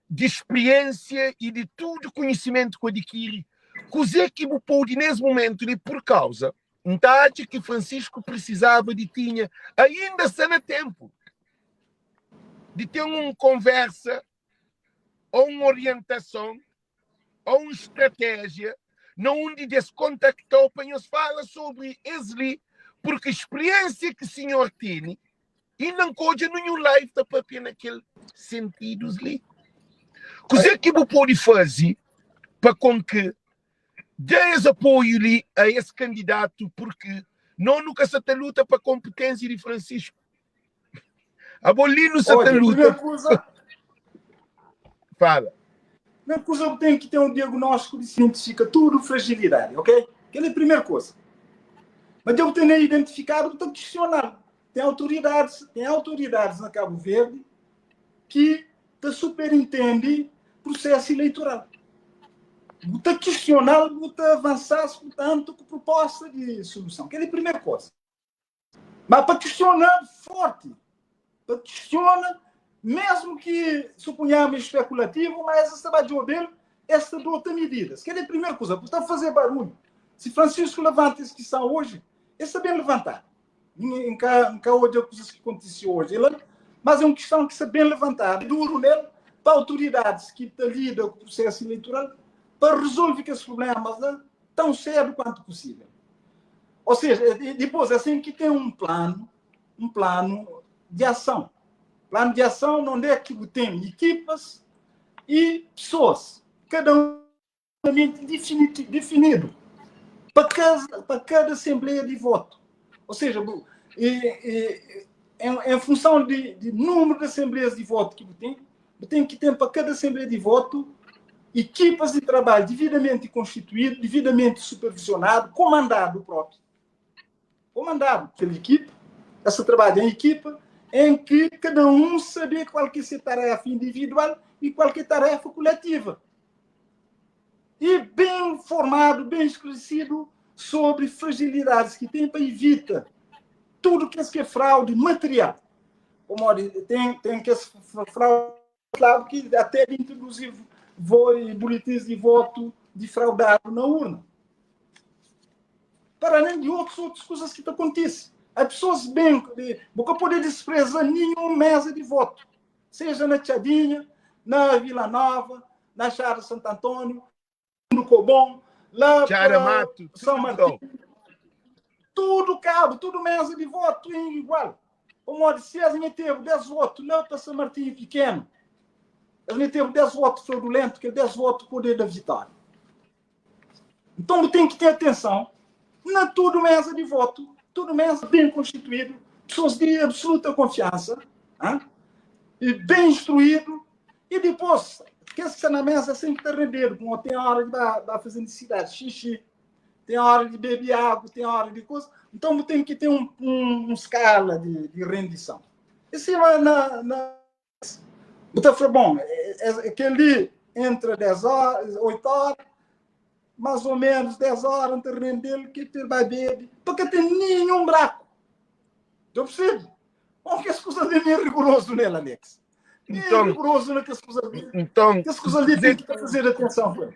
[SPEAKER 1] de experiência e de tudo conhecimento que adquire, coisa que o pôde nesse momento ali por causa, acho que Francisco precisava de tinha, ainda sem tempo, de ter uma conversa, ou uma orientação, ou uma estratégia, não onde descontactou para nos falar sobre esse, porque a experiência que o senhor tem, e não pode nenhum live da papel naquele sentido ali. Coisa que você pode fazer para com que dê apoio ali a esse candidato, porque não nunca se tem luta para a competência de Francisco. A Bolino se tem luta. Fala.
[SPEAKER 3] A primeira coisa tem que ter um diagnóstico de se identifica tudo fragilidade, ok? Aquela é a primeira coisa. Mas eu tenho identificado, eu estou questionando. Tem autoridades na Cabo Verde que te superintendem processo eleitoral. Você questionar, você avançar, portanto, com proposta de solução. Aquela é a primeira coisa. Mas para questionar forte, para questionar, mesmo que suponhamos especulativo, mas essa vai de esta de outra medida. Aquela é a primeira coisa, para estar a fazer barulho. Se Francisco levanta essa questão hoje, esse é bem levantado. Em cá hoje é coisas que aconteceu hoje. Mas é uma questão que é bem levantada. É duro nele para autoridades que lidam com o processo eleitoral para resolver esses problemas tão cedo quanto possível. Ou seja, depois assim que tem um plano de ação. Plano de ação onde é que tem equipas e pessoas. Cada um definido para cada assembleia de voto. Ou seja, em função de número de assembleias de voto que tem que ter para cada assembleia de voto equipas de trabalho devidamente constituídas, devidamente supervisionado, comandado próprio. Comandado pela equipe, essa trabalho em equipa, em que cada um sabe qual que é a sua tarefa individual e qual que é a tarefa coletiva. E bem formado, bem esclarecido sobre fragilidades que tem para evitar tudo que é fraude material. Como tem que essa fraude que até inclusive boletins de voto defraudado na urna. Para além de outras coisas que acontecem. As pessoas bem, nunca podem desprezar nenhuma mesa de voto, seja na Tchadinha, na Vila Nova, na Chácara Santo Antônio, no Cobom, lá para São Martinho. Tudo cabo, tudo mesa de voto é igual. Como se a gente teve 10 votos lá para São Martinho pequeno, a gente teve 10 votos fraudulentos, que é 10 votos poder da vitória. Então tem que ter atenção. Não tudo mesa de voto, tudo mesa bem constituído, pessoas de absoluta confiança, hein? E bem instruído, e depois, que está na mesa sem que render, como tem a hora de fazer necessidade, xixi, tem a hora de beber água, tem a hora de coisa. Então tem que ter uma escala de rendição. Esse é então foi bom, aquele entre 10 horas, 8 horas, mais ou menos 10 horas entre render, que ele vai beber, porque tem nenhum buraco. Eu percebo. Porque as coisas ali é rigoroso nela, Alex.
[SPEAKER 1] Então,
[SPEAKER 3] é rigoroso naquelas coisas ali.
[SPEAKER 1] Então,
[SPEAKER 3] as coisas ali tem que fazer atenção.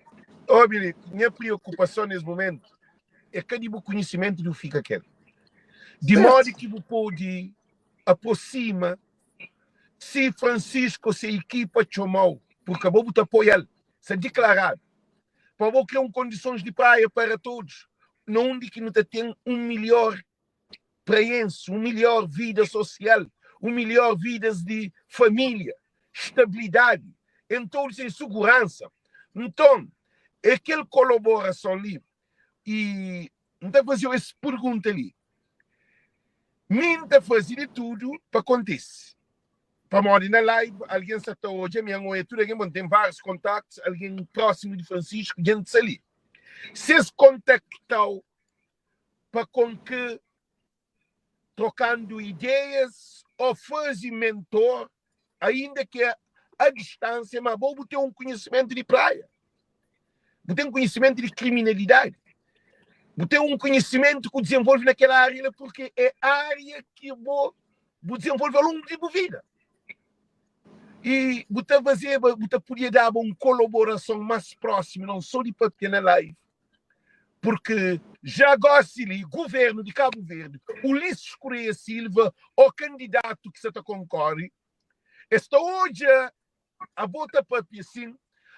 [SPEAKER 1] Óbvio, minha preocupação nesse momento é que o conhecimento do fica quieto. De modo que você pode aproximar se Francisco, se a equipa chamou, porque vou te apoiar, se é declarado, para vou criar condições de praia para todos, não de que não tem melhor preenche, melhor vida social, melhor vida de família, estabilidade, em todos em segurança. Então, é aquela colaboração ali, e não está fazendo essa pergunta ali. Minta fazer de tudo para acontecer. Para morrer na live, alguém está hoje, a minha mãe, tudo alguém tem vários contatos, alguém próximo de Francisco, gente ali. Se contactou para com que, trocando ideias, ou fazer mentor, ainda que a distância, mas vou ter conhecimento de praia. Vou ter conhecimento de criminalidade. Vou ter conhecimento que desenvolve naquela área, porque é a área que vou desenvolver ao longo de minha vida. E você podia dar uma colaboração mais próxima, não só de para na live, porque já gosto de governo de Cabo Verde, Ulisses Correia Silva, o candidato que você concorre, está hoje a votar para assim,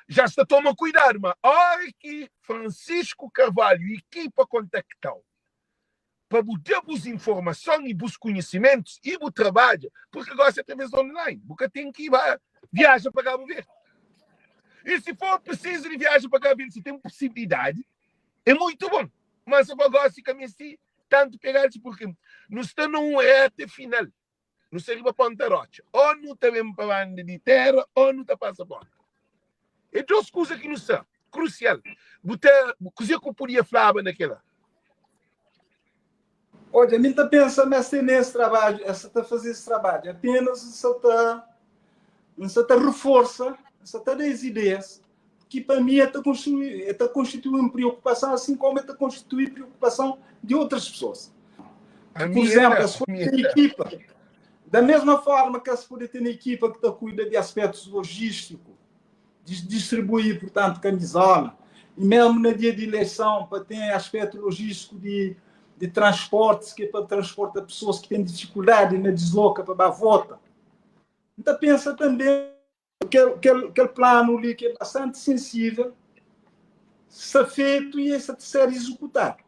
[SPEAKER 1] já está tomando cuidado, mas a hora que Francisco Carvalho e a equipa contactam para botar as informações e os conhecimentos e o trabalho, porque gosta de TV online, porque tem que ir viajar para Cabo Verde. E se for preciso de viagem para Cabo Verde, se tem possibilidade, é muito bom. Mas eu gosto de caminhar assim, tanto pegar porque não está num rete final. Não seria para Ponta Rocha. Ou não está mesmo para a banda de terra, ou não está para passaporte. É duas coisas que não são crucial. Coisa que eu podia falar naquela.
[SPEAKER 3] Olha, a mim está pensando nesse trabalho, está fazer esse trabalho. Apenas está reforça, está dar as ideias, que para mim está constituir uma preocupação, assim como está constituir preocupação de outras pessoas. Por exemplo, se for ter equipa, da mesma forma que se pode ter uma equipa que cuida de aspectos logísticos, de distribuir, portanto, camisola, e mesmo no dia de eleição, para ter aspecto logístico de transportes, que é para transportar pessoas que têm dificuldade na desloca para dar volta. Então, pensa também aquele plano ali que é bastante sensível, ser feito e ser executado.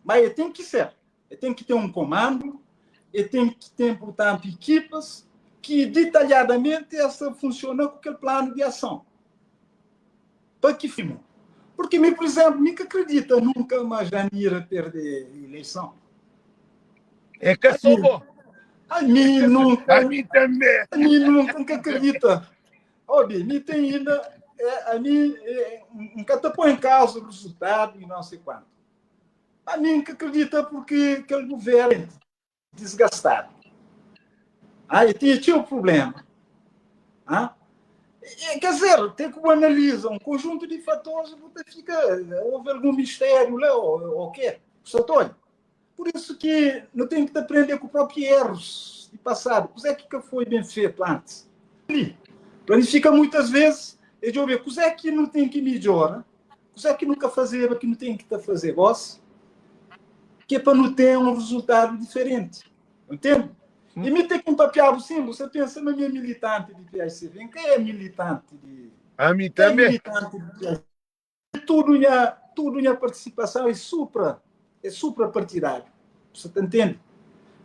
[SPEAKER 3] Mas tem que ser. Tem que ter um comando, e tem que ter, portanto, equipas que detalhadamente essa funciona com aquele plano de ação. Para que fim? Porque, por exemplo, nunca acredita nunca mais Janira perder a eleição.
[SPEAKER 1] É que sou bom.
[SPEAKER 3] A mim nunca.
[SPEAKER 1] A mim também.
[SPEAKER 3] A mim nunca acredita. Óbvio, me tem ainda. A mim nunca te põe em causa o resultado e não sei quanto. A mim nunca acredita porque aquele governo é desgastado. Aí tinha o problema. Quer dizer, tem que analisar um conjunto de fatores, houve algum mistério lá, ou o quê? Por isso que não tem que aprender com os próprios erros de passado. Pois é que foi bem feito antes. Planifica muitas vezes, e de ver, pois é que não tem que melhorar, pois é que nunca fazer o que não tem que fazer, boss, que é para não ter um resultado diferente. Entende? E me tem que um papel sim, você pensa na minha militante de PSV. Quem é militante de...
[SPEAKER 1] A mim também.
[SPEAKER 3] É militante de PSV. Tudo minha participação é supra-partidário. Você entende?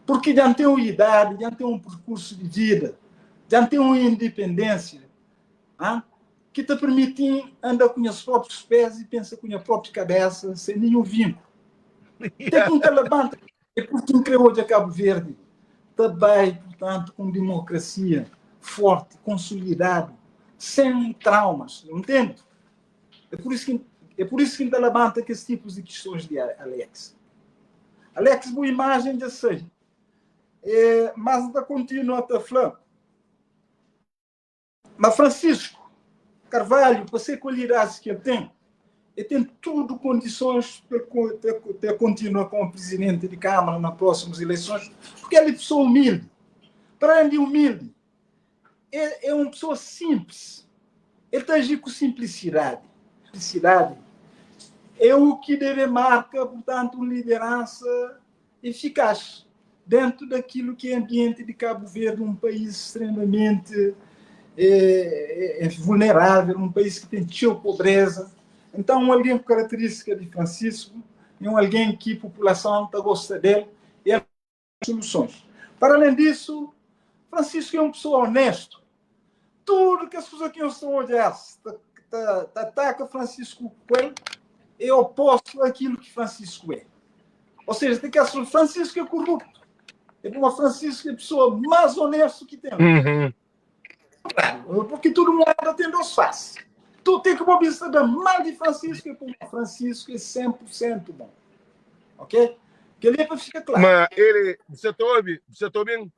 [SPEAKER 3] Porque já tem uma idade, já tem um percurso de vida, já tem uma independência, que te permite andar com os próprios pés e pensar com a própria cabeça, sem nenhum vínculo. Tem que um levanta. É porque criou de Cabo Verde também, portanto, com democracia forte, consolidada, sem traumas, entende? É por isso que ainda levanta que esse tipo de questões de Alex. Alex, boa imagem de sei. Mas ainda continua a falar. Mas Francisco Carvalho, para ser qualidades que ele tem tudo condições para continuar como presidente de Câmara nas próximas eleições, porque ele é uma pessoa humilde. Para ele, humilde, é uma pessoa simples. Ele está agindo com simplicidade. Simplicidade é o que deve marcar, portanto, uma liderança eficaz dentro daquilo que é ambiente de Cabo Verde, um país extremamente vulnerável, um país que tem tanta pobreza. Então, alguém com característica de Francisco é alguém que a população gosta dele e ele tem soluções. Para além disso, Francisco é uma pessoa honesta. Tudo que as pessoas que estão a olhar ataca Francisco Coelho é oposto àquilo que Francisco é. Ou seja, tem que achar que Francisco é corrupto. É uma Francisco é a pessoa mais honesta que tem. Porque todo mundo tem dois faces. Tu tem que saber mal de Francisco, e Francisco é 100% bom. Ok? Que ele é para ficar claro.
[SPEAKER 1] Mas ele, você está ouvindo? Você está ouvindo?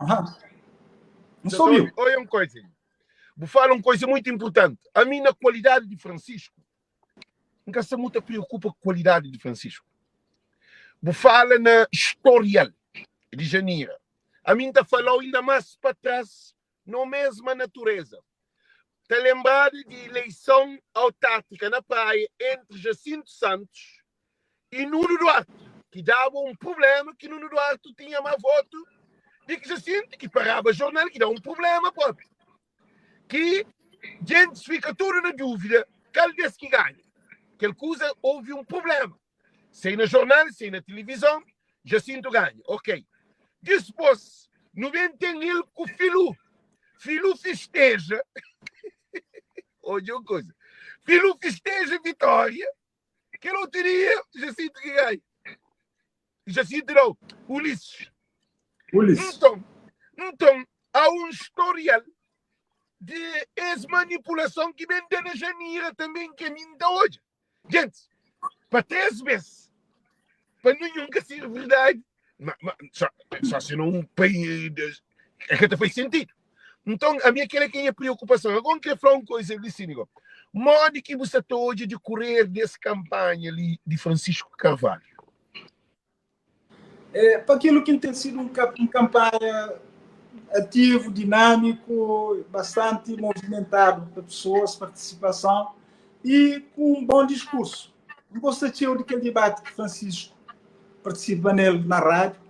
[SPEAKER 3] Não sou eu.
[SPEAKER 1] Olha uma coisa. Vou falar uma coisa muito importante. A minha qualidade de Francisco, nunca se muito preocupa com a qualidade de Francisco. Vou falar na historial de Janira. A minha falou ainda mais para trás, na mesma natureza. Está lembrado de eleição autárquica na praia entre Jacinto Santos e Nuno Duarte, que dava um problema que Nuno Duarte tinha mais voto do que Jacinto, que parava jornal, que dá um problema próprio. Que gente fica toda na dúvida, qual desse que ganha. Aquela coisa, houve um problema. Sei na jornal, sei na televisão, Jacinto ganha. Ok. Depois, não vem ter ele com o Filho. Filho festeja. Olha uma coisa. Filho festeja a vitória. Que não teria Jacinto que ganha. Jacinto não. Ulisses. Então, há um historial de ex-manipulação que vem da Janira também que ainda hoje. Gente, para 3 vezes, para nunca ser verdade, só se não um país é que até faz sentido. Então, a minha que é preocupação. Agora quero falar uma coisa, eu disse, modo que você está hoje de correr dessa campanha ali de Francisco Carvalho?
[SPEAKER 3] Para aquilo que tem sido uma campanha ativo, dinâmico, bastante movimentado para pessoas, participação e com um bom discurso. Não gostei daquele debate que Francisco participa nele na rádio,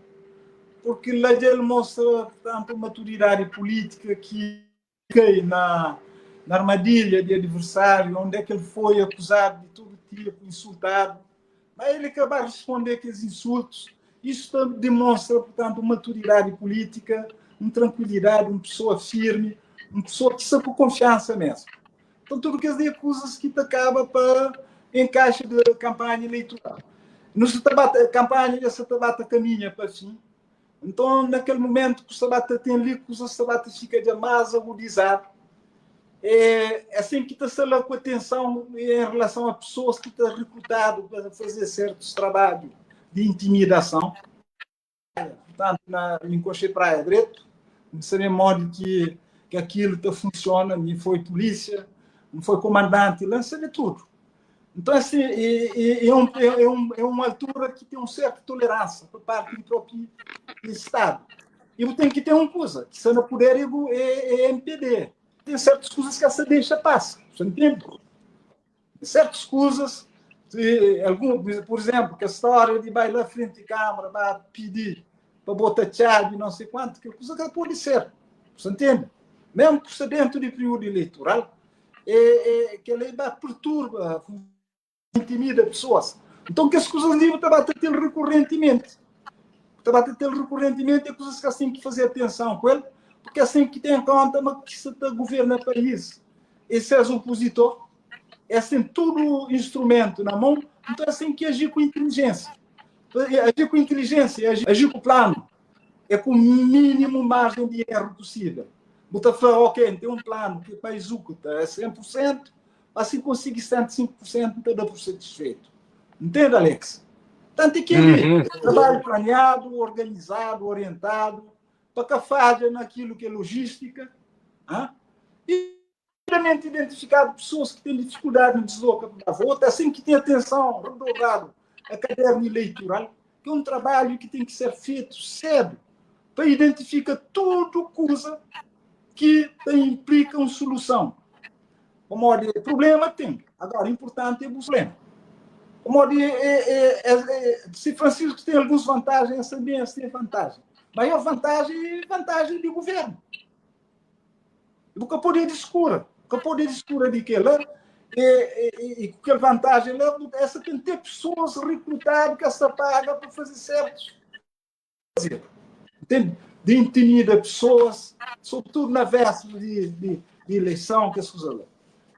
[SPEAKER 3] porque lá ele mostra tanto maturidade política que na armadilha de adversário, onde é que ele foi acusado de todo tipo, insultado, mas ele acaba de responder aqueles insultos. Isso demonstra, portanto, maturidade política, uma tranquilidade, uma pessoa firme, uma pessoa que está com confiança mesmo. Então, tudo que as acusas que te acaba para em caixa de campanha eleitoral. No campanha, essa tabata caminha para fim. Então, naquele momento que o sabata tem líquidos, o sabata fica de mais agudizado. É assim que está sendo com atenção em relação a pessoas que estão recrutadas para fazer certos trabalhos de intimidação. Portanto, em Coche Praia Direito, não seria modo que aquilo que funciona, nem foi polícia, não foi comandante, lança de tudo. Então, assim, é uma altura que tem uma certa tolerância por parte do próprio Estado. E tem que ter uma coisa, que se não puder, é MPD. Tem certas coisas que essa deixa passar, você entende? Certas coisas, por exemplo, que a história de bailar frente à Câmara, vai pedir para botar chave, não sei quanto, que coisa que pode ser, você entende? Mesmo que seja dentro do período eleitoral, que ele perturba, intimida pessoas. Então, que as coisas ali estão a ter recorrentemente. Estão a ter recorrentemente, é coisas que assim que fazer atenção com ele, porque assim que tem em conta que se governa o país, esse é o opositor, é assim tudo instrumento na mão, então é assim que agir com inteligência. Agir com inteligência, agir com plano, é com o mínimo margem de erro possível. Você fala, ok, tem um plano que para executar é 100%, assim conseguir 105%, não dá por satisfeito. Entende, Alex? Tanto que trabalho planeado, organizado, orientado, para que falha naquilo que é logística, e realmente identificado pessoas que têm dificuldade em deslocar para a volta, assim que tem atenção redobrado a caderno eleitoral, que é um trabalho que tem que ser feito cedo, para identificar tudo coisa que implica uma solução. Como de problema tem, agora importante é o problema. Como se Francisco tem algumas vantagens, essa também tem vantagem. Maior vantagem é vantagem do governo. O que poder de escura de que lá, e que vantagem lá, essa tem que ter pessoas recrutadas que essa paga para fazer certos. Entende? De intimidar pessoas, sobretudo na véspera de eleição, que as coisas lá.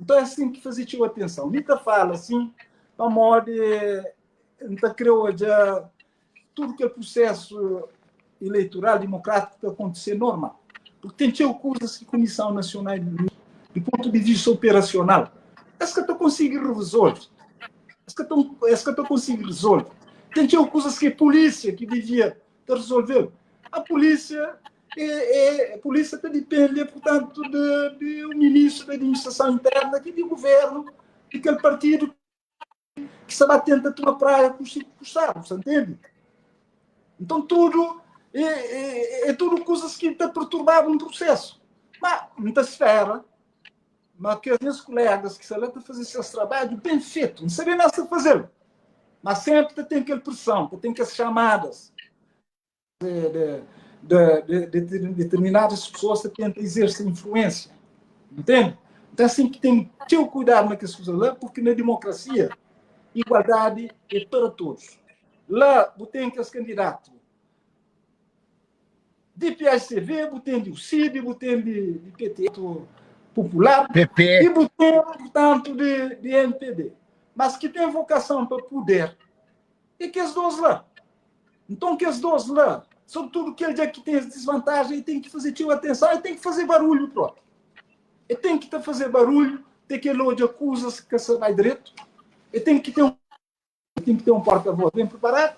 [SPEAKER 3] Então é assim que fazer tipo atenção. Nita fala assim, a modo de criou já tudo que é processo eleitoral democrático que acontecer normal. Porque tem coisas que a Comissão Nacional do ponto de vista operacional, essa que eu consigo resolver. Essa que eu consigo resolver. Tem coisas que a polícia que devia resolver. A polícia depende, portanto, do ministro da administração interna e do governo, daquele partido que se batendo a tua praia com os circunstanciais, você entende? Então, tudo é tudo coisas que estão perturbavam o processo. Mas, muita esfera, mas que os meus colegas que se alertam a fazer esse trabalho bem feito, não sabem nada fazer. Mas sempre tem aquela pressão, tem aquelas chamadas de determinadas pessoas que tentam exercer influência. Entende? Então, assim que tem que ter o cuidado naquelas coisas lá, porque na democracia, igualdade é para todos. Lá, tem que os candidatos de PSCV, tem de UCID, tem de PT Popular,
[SPEAKER 1] PP.
[SPEAKER 3] e tem, portanto, de MPD. Mas que tem vocação para poder. E que as duas lá. Então, que as duas lá, sobretudo aquele dia que tem as desvantagens, tem que fazer atenção e tem que fazer barulho próprio. E tem que fazer barulho, tem que ir de acusas que se vai direito, e tem que ter um porta-voz bem preparado,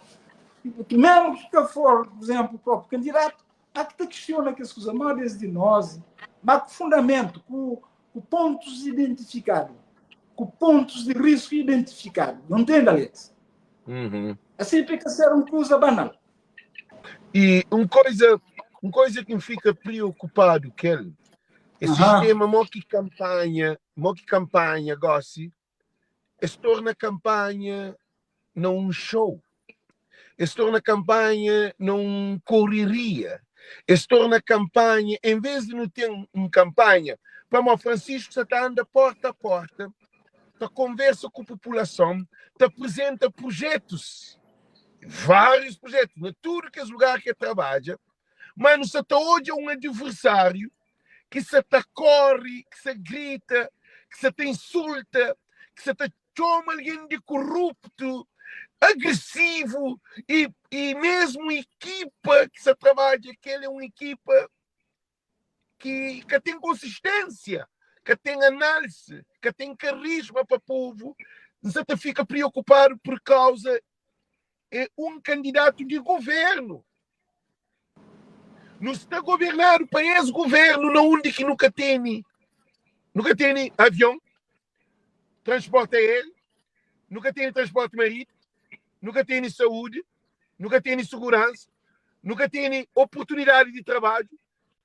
[SPEAKER 3] porque mesmo que for, por exemplo, o próprio candidato, há que questiona que as coisas mais de nós, mas com fundamento, com pontos identificados, com pontos de risco identificados. Não entende, Alex? Assim fica ser uma coisa banal.
[SPEAKER 1] E uma coisa que me fica preocupado, Kel, é sistema que campanha, Gossi, se torna campanha não um show. Se torna campanha não correria. Se torna campanha, em vez de não ter uma campanha, para o Francisco você está andando porta a porta, está conversa com a população, te apresenta projetos, vários projetos, em tudo que é lugar que trabalha, mas não se está hoje um adversário que se te corre, que se grita, que se te insulta, que se te chama alguém de corrupto, agressivo, e mesmo equipa que se trabalha, que ele é uma equipa que tem consistência, que tem análise, que tem carisma para o povo, você fica preocupado por causa de um candidato de governo. Não está a governar o país, governo, não onde que nunca tem avião, transporte aéreo, nunca tem transporte marítimo, nunca tem saúde, nunca tem segurança, nunca tem oportunidade de trabalho,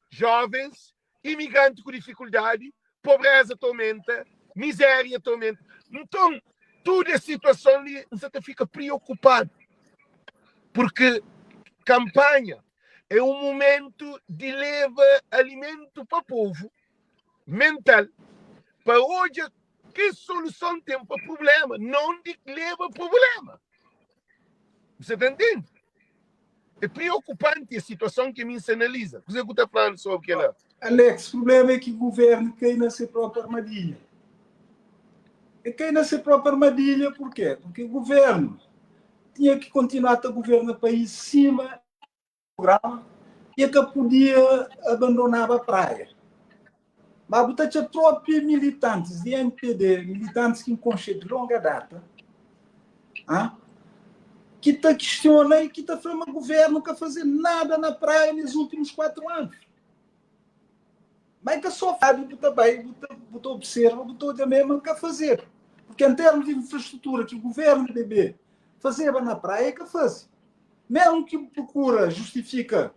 [SPEAKER 1] jovens, imigrantes com dificuldade, pobreza aumenta, miséria aumenta. Então, toda a situação ali, você fica preocupado, porque campanha é um momento de levar alimento para o povo, mental, para hoje, que solução tem para o problema, não de leva problema. Você está entendendo? É preocupante a situação que me se analisa. Você está falando sobre aquela?
[SPEAKER 3] Alex, o problema é que o governo cai na sua própria armadilha. E cai na sua própria armadilha por quê? Porque o governo tinha que continuar a governar o país cima do programa e que podia abandonar a praia. Mas botar a própria militantes de MPD, militantes que conhecem de longa data, que está questiona e que está falando o governo que fazer nada na praia nos últimos 4 anos. Mas que só faz, botou observa, botou de mesmo que fazer. Porque em termos de infraestrutura que o governo BB fazia na praia, é que faz. Mesmo que procura, justifica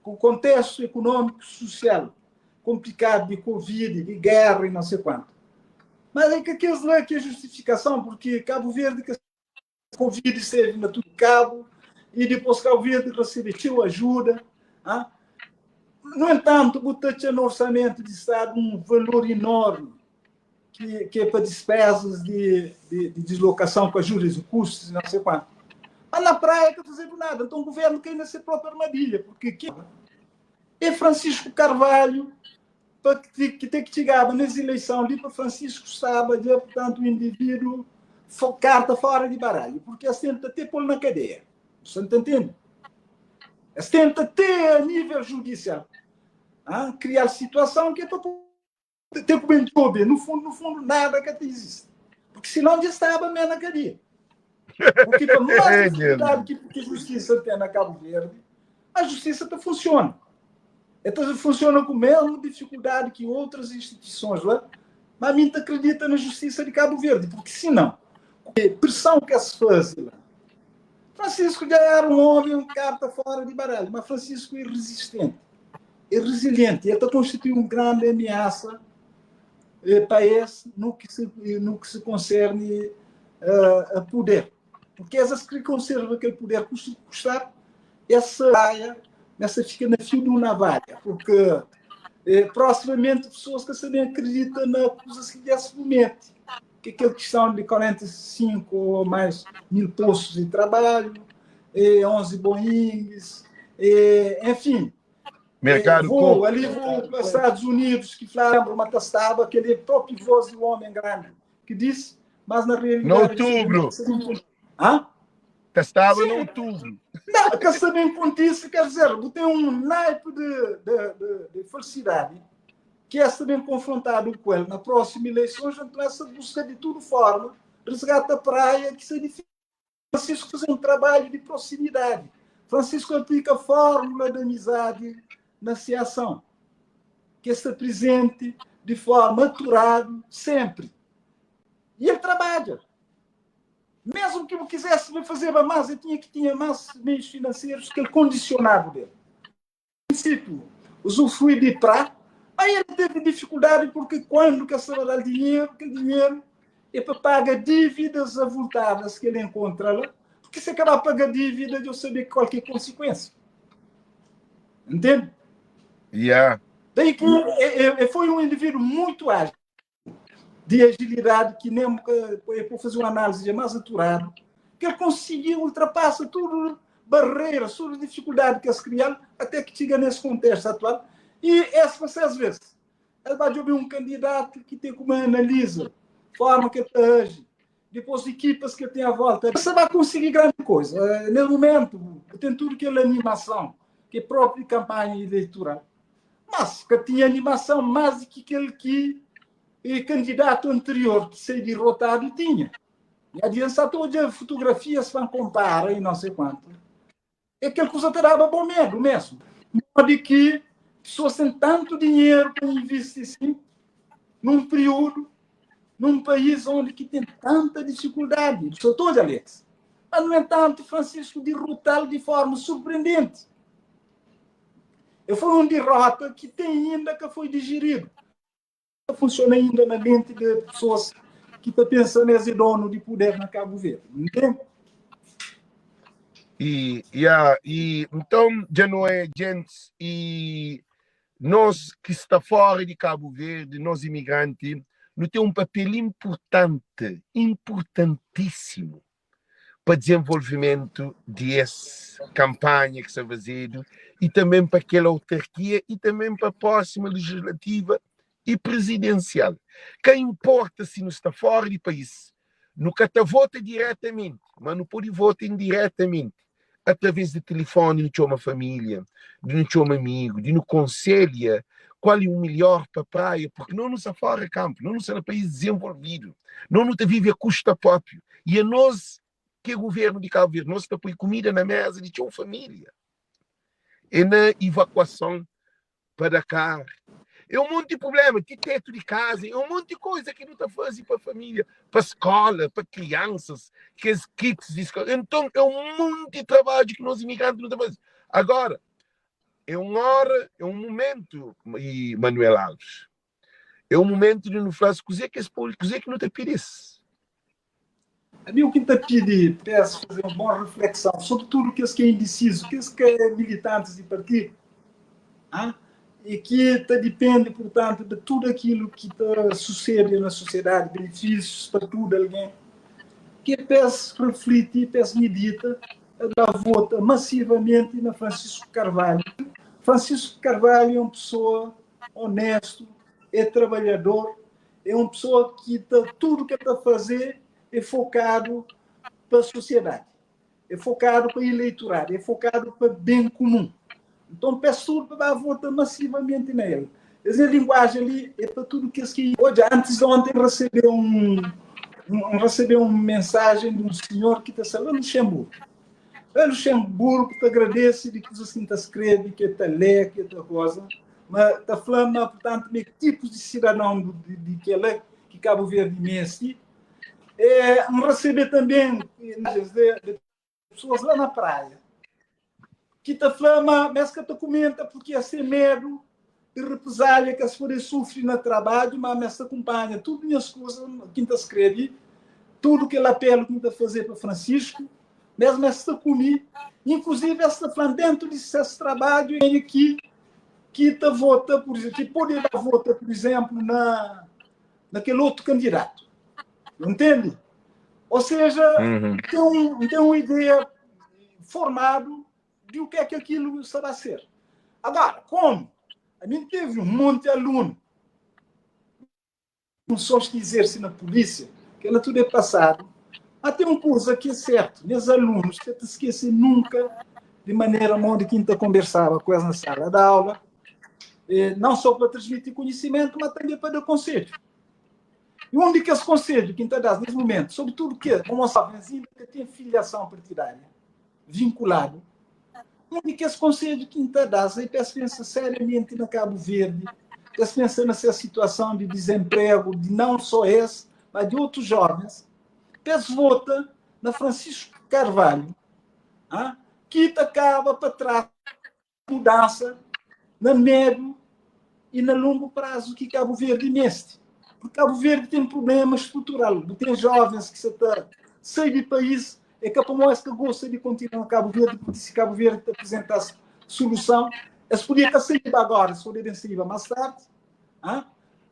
[SPEAKER 3] com o contexto econômico e social complicado de Covid, de guerra e não sei quanto. Mas é que aqueles lá que é justificação, porque Cabo Verde, que Covid esteve na tudo Cabo, e depois Cabo Verde recebeu ajuda. No entanto, botou no orçamento de Estado um valor enorme, que é para despesas de deslocação com ajudas e custos, não sei quanto. Mas na praia não fazendo nada. Então o governo cai nessa própria armadilha, porque é Francisco Carvalho que tem que chegar nas eleições ali para Francisco Sábado, portanto, o indivíduo carta fora de baralho, porque eles tentam até pôr na cadeia. Você não entende? Eles tentam até a nível judicial criar situação que é para ter como entender. No fundo, nada que até existe. Porque senão já estava mesmo na cadeia. Porque para mais dificuldade que a justiça tem na Cabo Verde, a justiça funciona. Então funciona com a mesma dificuldade que outras instituições lá, mas a mim acredita na justiça de Cabo Verde, porque senão, a pressão que se faz lá. Francisco já era um homem, carta fora de baralho, mas Francisco é resistente, é resiliente, ele constitui uma grande ameaça para esse no que se concerne a poder. Porque essas que conservam aquele poder custar, essa área, essa fica na fio de uma navalha, porque proximamente pessoas que também acreditam na coisa que já se promete, que aquela questão de 45 ou mais mil postos de trabalho, 11 Boeings, enfim. Vou para os Estados Unidos, que falaram uma testava aquele próprio voz de um homem grande, que disse, mas na realidade...
[SPEAKER 1] No outubro. Testava no outubro.
[SPEAKER 3] Não, quer saber em pontice, quer dizer, tem um naipe de falsidade que é também confrontado com ele na próxima eleição, então essa busca de toda forma, resgata a praia, que se difícil. Francisco faz um trabalho de proximidade. Francisco aplica a fórmula da amizade na ação, que está presente de forma aturada sempre. E ele trabalha. Mesmo que eu quisesse fazer mais, eu tinha mais meios financeiros que ele condicionava dele. No princípio, usufruir de prata, aí ele teve dificuldade porque quando quer saber dinheiro, aquele dinheiro é para pagar dívidas avultadas que ele encontra lá, porque se acabar a pagar dívidas, eu sabia qualquer consequência. Entende?
[SPEAKER 1] Yeah.
[SPEAKER 3] Daí que foi um indivíduo muito ágil, de agilidade, que nem para fazer uma análise mais aturada, que ele conseguiu ultrapassar todas as barreiras, todas as dificuldades que se criaram, até que chega nesse contexto atual. E essa, às vezes, ele vai ouvir um candidato que tem como analisa, forma que ele age, depois equipas que tem à volta. Você vai conseguir grande coisa. No momento, tem tudo aquela animação, que é própria campanha eleitoral. Mas que tinha animação mais do que aquele que o candidato anterior que se derrotado tinha. E adianta toda a fotografia se vão comparar e não sei quanto. É aquele que você terá bom medo mesmo. De que pessoas têm tanto dinheiro para investir assim, num período, num país onde que tem tanta dificuldade. Sou todo, Alex. Mas, no entanto, Francisco derrotá-lo de forma surpreendente. Foi uma derrota que tem ainda que foi digerido. Funciona ainda na mente de pessoas que estão pensando em ser dono de poder na Cabo Verde. Entende?
[SPEAKER 1] E então, já não é, gente, e nós que está fora de Cabo Verde, nós imigrantes, nós temos um papel importante, importantíssimo, para o desenvolvimento dessa campanha que está fazendo e também para aquela autarquia e também para a próxima legislativa e presidencial. Que importa se não está fora do país, nunca vota diretamente, mas não pode votar indiretamente, através de telefone, não chama família, não chama amigo, não conselha qual é o melhor para a praia, porque não nos fora campo, não nos é um país desenvolvido, não nos vive a custa próprio. E é nós que é o governo de Cabo Verde, nós está põe comida na mesa de sua família. É na evacuação para cá. É um monte de problema, de teto de casa, é um monte de coisa que não está fazendo para a família, para a escola, para crianças, que as kits de escola. Então, é um monte de trabalho que nós imigrantes não estamos fazendo. Agora, é uma hora, é um momento, e Manuel Alves, é um momento de não fazer coisa que não te pedes.
[SPEAKER 3] A mim o que te pedi, peço fazer uma boa reflexão sobre tudo que é indeciso, que é militantes de partido, e que depende, portanto, de tudo aquilo que sucede na sociedade, benefícios para tudo, alguém, que peço refletir, peço medita, dar voto massivamente na Francisco Carvalho. Francisco Carvalho é uma pessoa honesto, é trabalhador, é uma pessoa que tudo que está a fazer é focado para a sociedade, é focado para o eleitorado, é focado para o bem comum. Então, peço tudo para dar voto massivamente nele. Essa linguagem ali é para tudo que hoje, antes de ontem, recebeu uma mensagem de um senhor que está falando no Luxemburgo. O Luxemburgo te agradece de que você está escreve, que está lê, que está coisa, mas está falando, portanto, de tipos de cidadão que Cabo Verde mestre. Receber também de pessoas lá na praia que está falando, mas que te comenta porque é sem medo de represália que as pessoas sofrem no trabalho, mas te acompanha tudo minhas coisas que está escreve, tudo que ele apela que está fazer para Francisco, mesmo esta comigo, inclusive esta falando dentro desse trabalho aqui que está vota, por exemplo, que pode dar vota, por exemplo, naquele outro candidato. Entende? Ou seja, tem uma ideia formada de o que é que aquilo será ser. Agora, como? A mim teve um monte de aluno, não só que exerce na polícia, que ela tudo é passado. Mas tem uma coisa que é certo, meus alunos, que te esquecem nunca de maneira onde quem conversava com eles na sala da aula, não só para transmitir conhecimento, mas também para dar conselho. E onde que esse conselho, que está dando nesse momento, sobretudo que uma jovem que tem filiação partidária, vinculado, onde que esse conselho que está dando, aí pensa seriamente na Cabo Verde, pensa nessa situação de desemprego, de não só esse, mas de outros jovens, peço vota na Francisco Carvalho, que acaba para trás mudança na médio e na longo prazo que Cabo Verde neste. Porque Cabo Verde tem um problema estrutural. Tem jovens que saem do país, é que para que gosta de continuar Cabo Verde, porque se Cabo Verde apresentasse solução, eles podiam estar saindo agora, se poderiam sair mais tarde.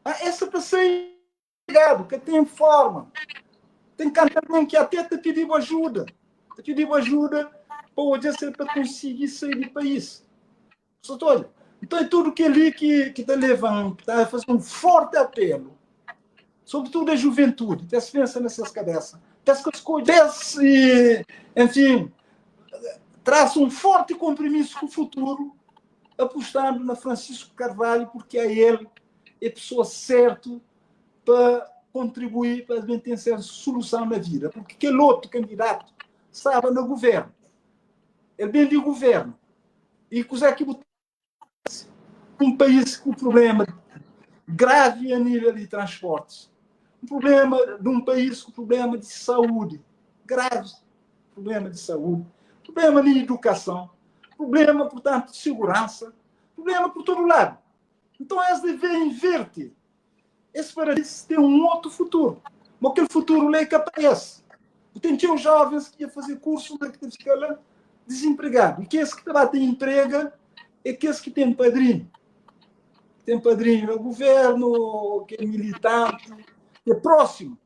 [SPEAKER 3] Essa está saindo, que tem forma. Tem cantarão que até te pediu ajuda. Te pediu ajuda para conseguir sair do país. Então, é tudo que ali que está levando, está fazendo um forte apelo sobretudo a juventude, até-se pensa nessas cabeças, até-se que as coisas, enfim, traça um forte compromisso com o futuro, apostando na Francisco Carvalho, porque é ele a pessoa certa para contribuir para a manter essa solução na vida. Porque aquele outro candidato estava no governo. Ele vem do governo. E coisa que um país com problema grave a nível de transportes. Um problema de um país com problema de saúde. Grave problema de saúde. Problema de educação. Problema, portanto, de segurança. Problema por todo lado. Então, eles devem inverter. Esse paraíso tem um outro futuro. Mas aquele futuro é que aparece. Tem os jovens que iam fazer curso que têm que ficar lá desempregado. E que esse que tem emprego é que esse que tem padrinho. Tem padrinho no governo, que é militante, que é próximo.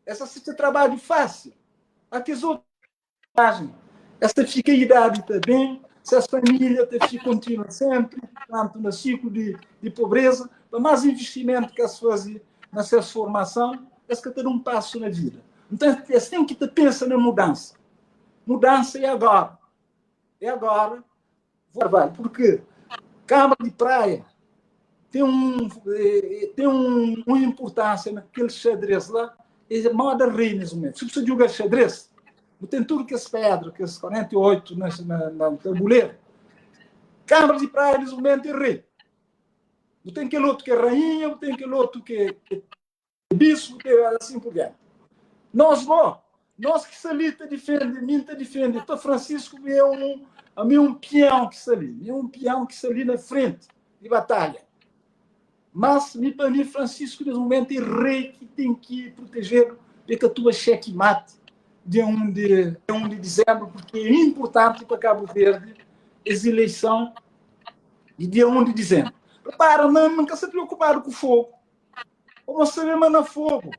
[SPEAKER 3] Essa se tem trabalho fácil. Aqueles outros, essa fica a idade também, se as famílias continuam sempre, tanto no ciclo de pobreza, para mais investimento que se faz nessa formação, é que ter um passo na vida. Então, é assim que te pensa na mudança. Mudança é agora. É agora. Porque Câmara de Praia tem uma importância naquele xadrez lá, é moda rei nesse momento. Se você joga xadrez, tem tudo que as pedras, que as 48 na tabuleiro. Câmara de Praia nesse momento é rei. Não tem aquele outro que é rainha, não tem aquele outro que é bispo, que é assim por diante. Nós que salita defende, minta defende. Então, Francisco é um peão que sali, é um peão que sali na frente de batalha. Mas, para mim, Francisco, nesse momento, é rei que tem que proteger de que a tua checkmate de 1 de dezembro, porque é importante para Cabo Verde as eleições de dia 1 de dezembro. Repara, nunca se preocuparam com o fogo. Como se chama no fogo.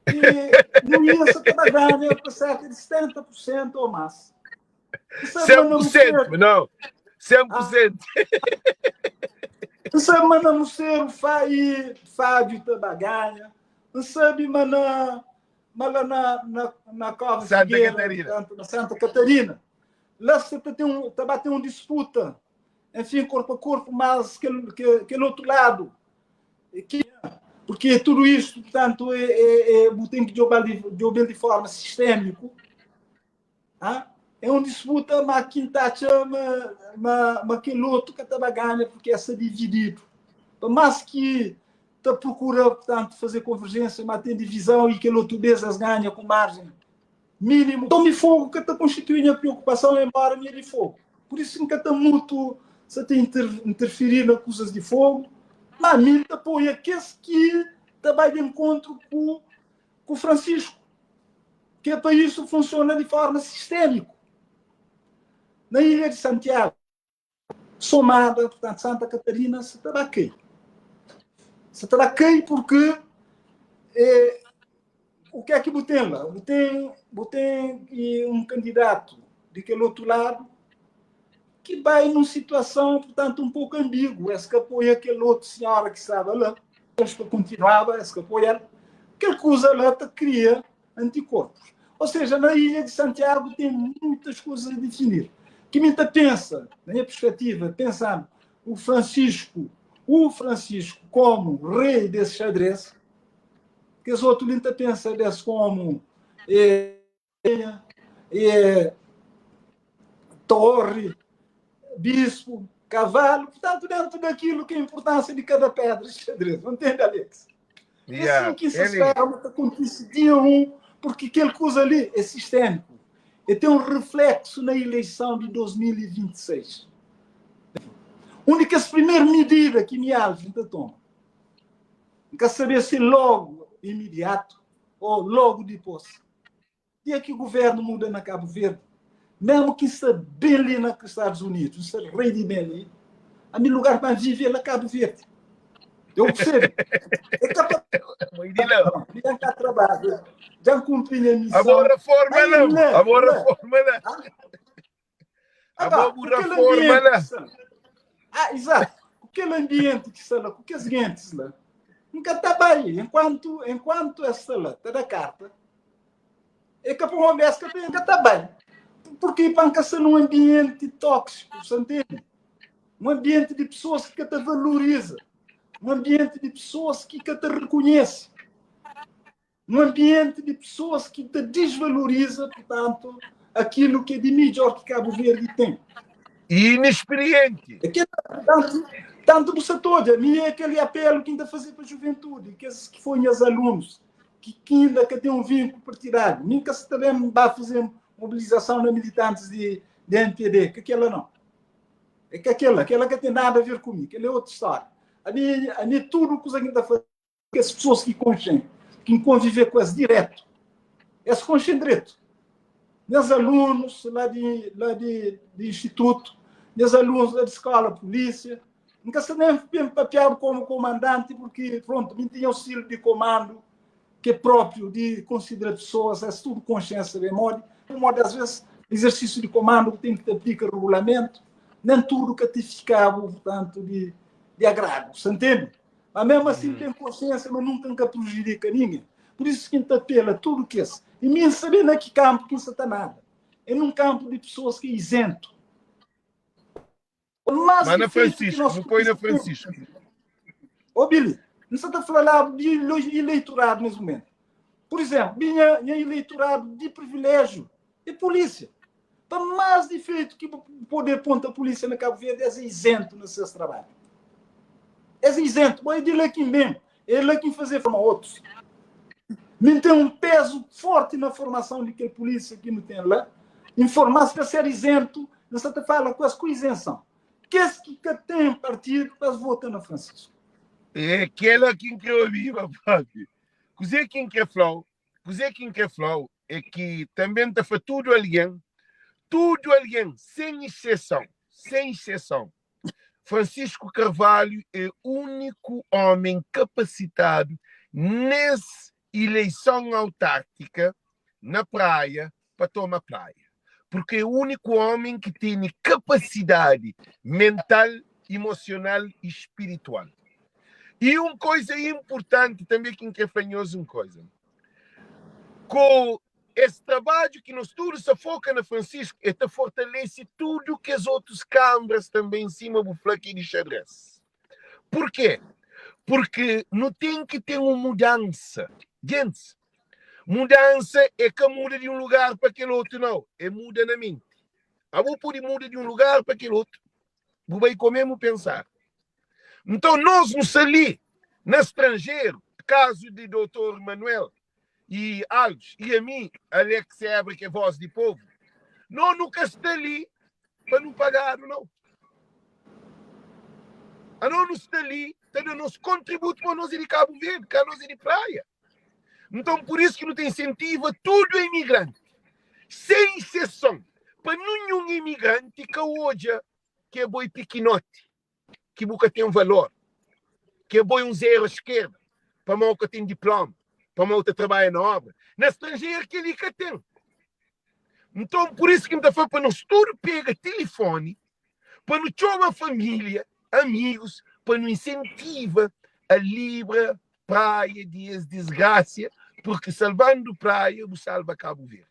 [SPEAKER 3] E não ia se trabalhar para cerca de 70% ou mais.
[SPEAKER 1] 100%, não. 100%.
[SPEAKER 3] Não sabe, mas não ser o Fábio Tabaganha. Não sabe, mas na Cova
[SPEAKER 1] Santa
[SPEAKER 3] Figueira,
[SPEAKER 1] Catarina.
[SPEAKER 3] portanto, na Santa Catarina. Lá você tem uma disputa, enfim, corpo a corpo, mas aquele outro lado. Porque tudo isto, portanto, tem que jogar de forma sistêmica. É uma disputa, mas quem está aquele outro que está ganha, porque é ser dividido. Mas que está procura, portanto, fazer convergência, mas tem divisão e aquele outro desas ganha com margem mínimo. Tome fogo que está constituindo a preocupação, embora minha de fogo. Por isso que está muito, se tem interferir nas coisas de fogo, mas a mim apoia aqueles que também de encontro com o Francisco, que é para isso funciona de forma sistêmica. Na Ilha de Santiago, somada, portanto, Santa Catarina, se trabalhei. Se trabalhei porque o que é que botei lá? Botei um candidato daquele outro lado que vai numa situação, portanto, um pouco ambígua. Esse que apoia aquele outro senhora que estava lá, esse que continuava, esse que apoia aquele coisa lá que cria anticorpos. Ou seja, na Ilha de Santiago tem muitas coisas a definir. Que muita pensa, na minha perspectiva, pensando o Francisco como rei desse xadrez, que os outros muita pensa desse como torre, bispo, cavalo, portanto, dentro daquilo que é a importância de cada pedra de xadrez. Não entende, Alex? É assim que se espera que acontece dia 1, porque aquele coisa ali é sistêmico. E tem um reflexo na eleição de 2026. Única primeira medida que me Alvin toma. Não quer saber se logo imediato ou logo depois. Dia que o governo muda na Cabo Verde, mesmo que está bem ali nos Estados Unidos, está rei de bem ali, a meu lugar para viver na Cabo Verde. Eu percebo. É capaz de cá trabalho. Já cumpri a missão.
[SPEAKER 1] Agora forma não. Agora forma não. Agora forma não.
[SPEAKER 3] Exato. Aquele ambiente que está lá, com aqueles gentes lá, nunca está bem. Enquanto essa lata da carta é que a promessa que tem que está bem. Porque panca-se num ambiente tóxico, você entende? Um ambiente de pessoas que te valoriza, um ambiente de pessoas que te reconhece, um ambiente de pessoas que te desvaloriza, portanto, aquilo que é de melhor que Cabo Verde tem.
[SPEAKER 1] Inexperiente.
[SPEAKER 3] Tanto do setor, a mim é aquele apelo que ainda fazer para a juventude, que foi os alunos, que ainda tem um vínculo partidário. Nunca se também vai fazer mobilização de militantes de NPD, que aquela não. É que aquela que tem nada a ver comigo, aquela é outra história. A mim tudo que ainda fazer, que as pessoas que consciem, que conviver com eles direto, eles consciem direto. Meus alunos lá de instituto, meus alunos lá de escola, polícia, nunca se nem papel como comandante, porque, pronto, não tinha auxílio de comando, que é próprio de considerar pessoas, é tudo consciência de memória. Às vezes, exercício de comando tem que aplicar regulamento, nem tudo que te ficava, portanto, de agrado, você entende? Mas mesmo assim tem consciência, mas nunca prejudica ninguém. Por isso que a gente apela tudo que é. E nem saber na que campo que isso está nada. É num campo de pessoas que é isento.
[SPEAKER 1] Mas na Francisco, não põe na Francisco.
[SPEAKER 3] Ô, Billy, não se está falando de eleitorado nesse momento. Por exemplo, minha eleitorado de privilégio é polícia. Para mais defeito que poder ponta a polícia na Cabo Verde, é isento no seu trabalho. É isento. Mas ele aqui mesmo. Ele aqui fazer forma outros. Não tem um peso forte na formação de que a polícia que não tem lá. Informar-se para ser isento, não se fala quase com isenção. Que é que tem partido para votar na Francisco?
[SPEAKER 1] É aquela que eu ouvi, papi. Cusé quem quer flow é que também está para tudo alguém, sem exceção. Francisco Carvalho é o único homem capacitado nessa eleição autárquica na praia para tomar praia. Porque é o único homem que tem capacidade mental, emocional e espiritual. E uma coisa importante também que quer fanhoso uma coisa. Com esse trabalho que nós todos se foca na Francisco, ele fortalece tudo que as outras câmaras também em cima do flaque de xadrez. Por quê? Porque não tem que ter uma mudança. Gente, mudança é que muda de um lugar para aquele outro, não. É muda na mente. A vou poder mudar de um lugar para aquele outro. Vou vai comer, vou pensar. Então, nós nos ali, no estrangeiro, caso de Dr. Manuel e Alves, e a mim, Alex Seabra, que é voz de povo, nós nunca está ali para não pagar, não. A nós não está ali, tendo nosso contributo para nós ir de Cabo Verde, para nós ir de praia. Então, por isso que não tem incentivo a todo imigrante, sem exceção, para nenhum imigrante que hoje que é boi pequenote, que nunca tem um valor, que é boi um zero à esquerda, para mal que tem diploma, para mal que trabalha na obra. Na estrangeira que ele que tem. Então, por isso que me dá para nós tudo pega telefone, para nos chamar família, amigos, para nos incentiva a livre praia de desgraça, porque salvando praia, você salva Cabo Verde.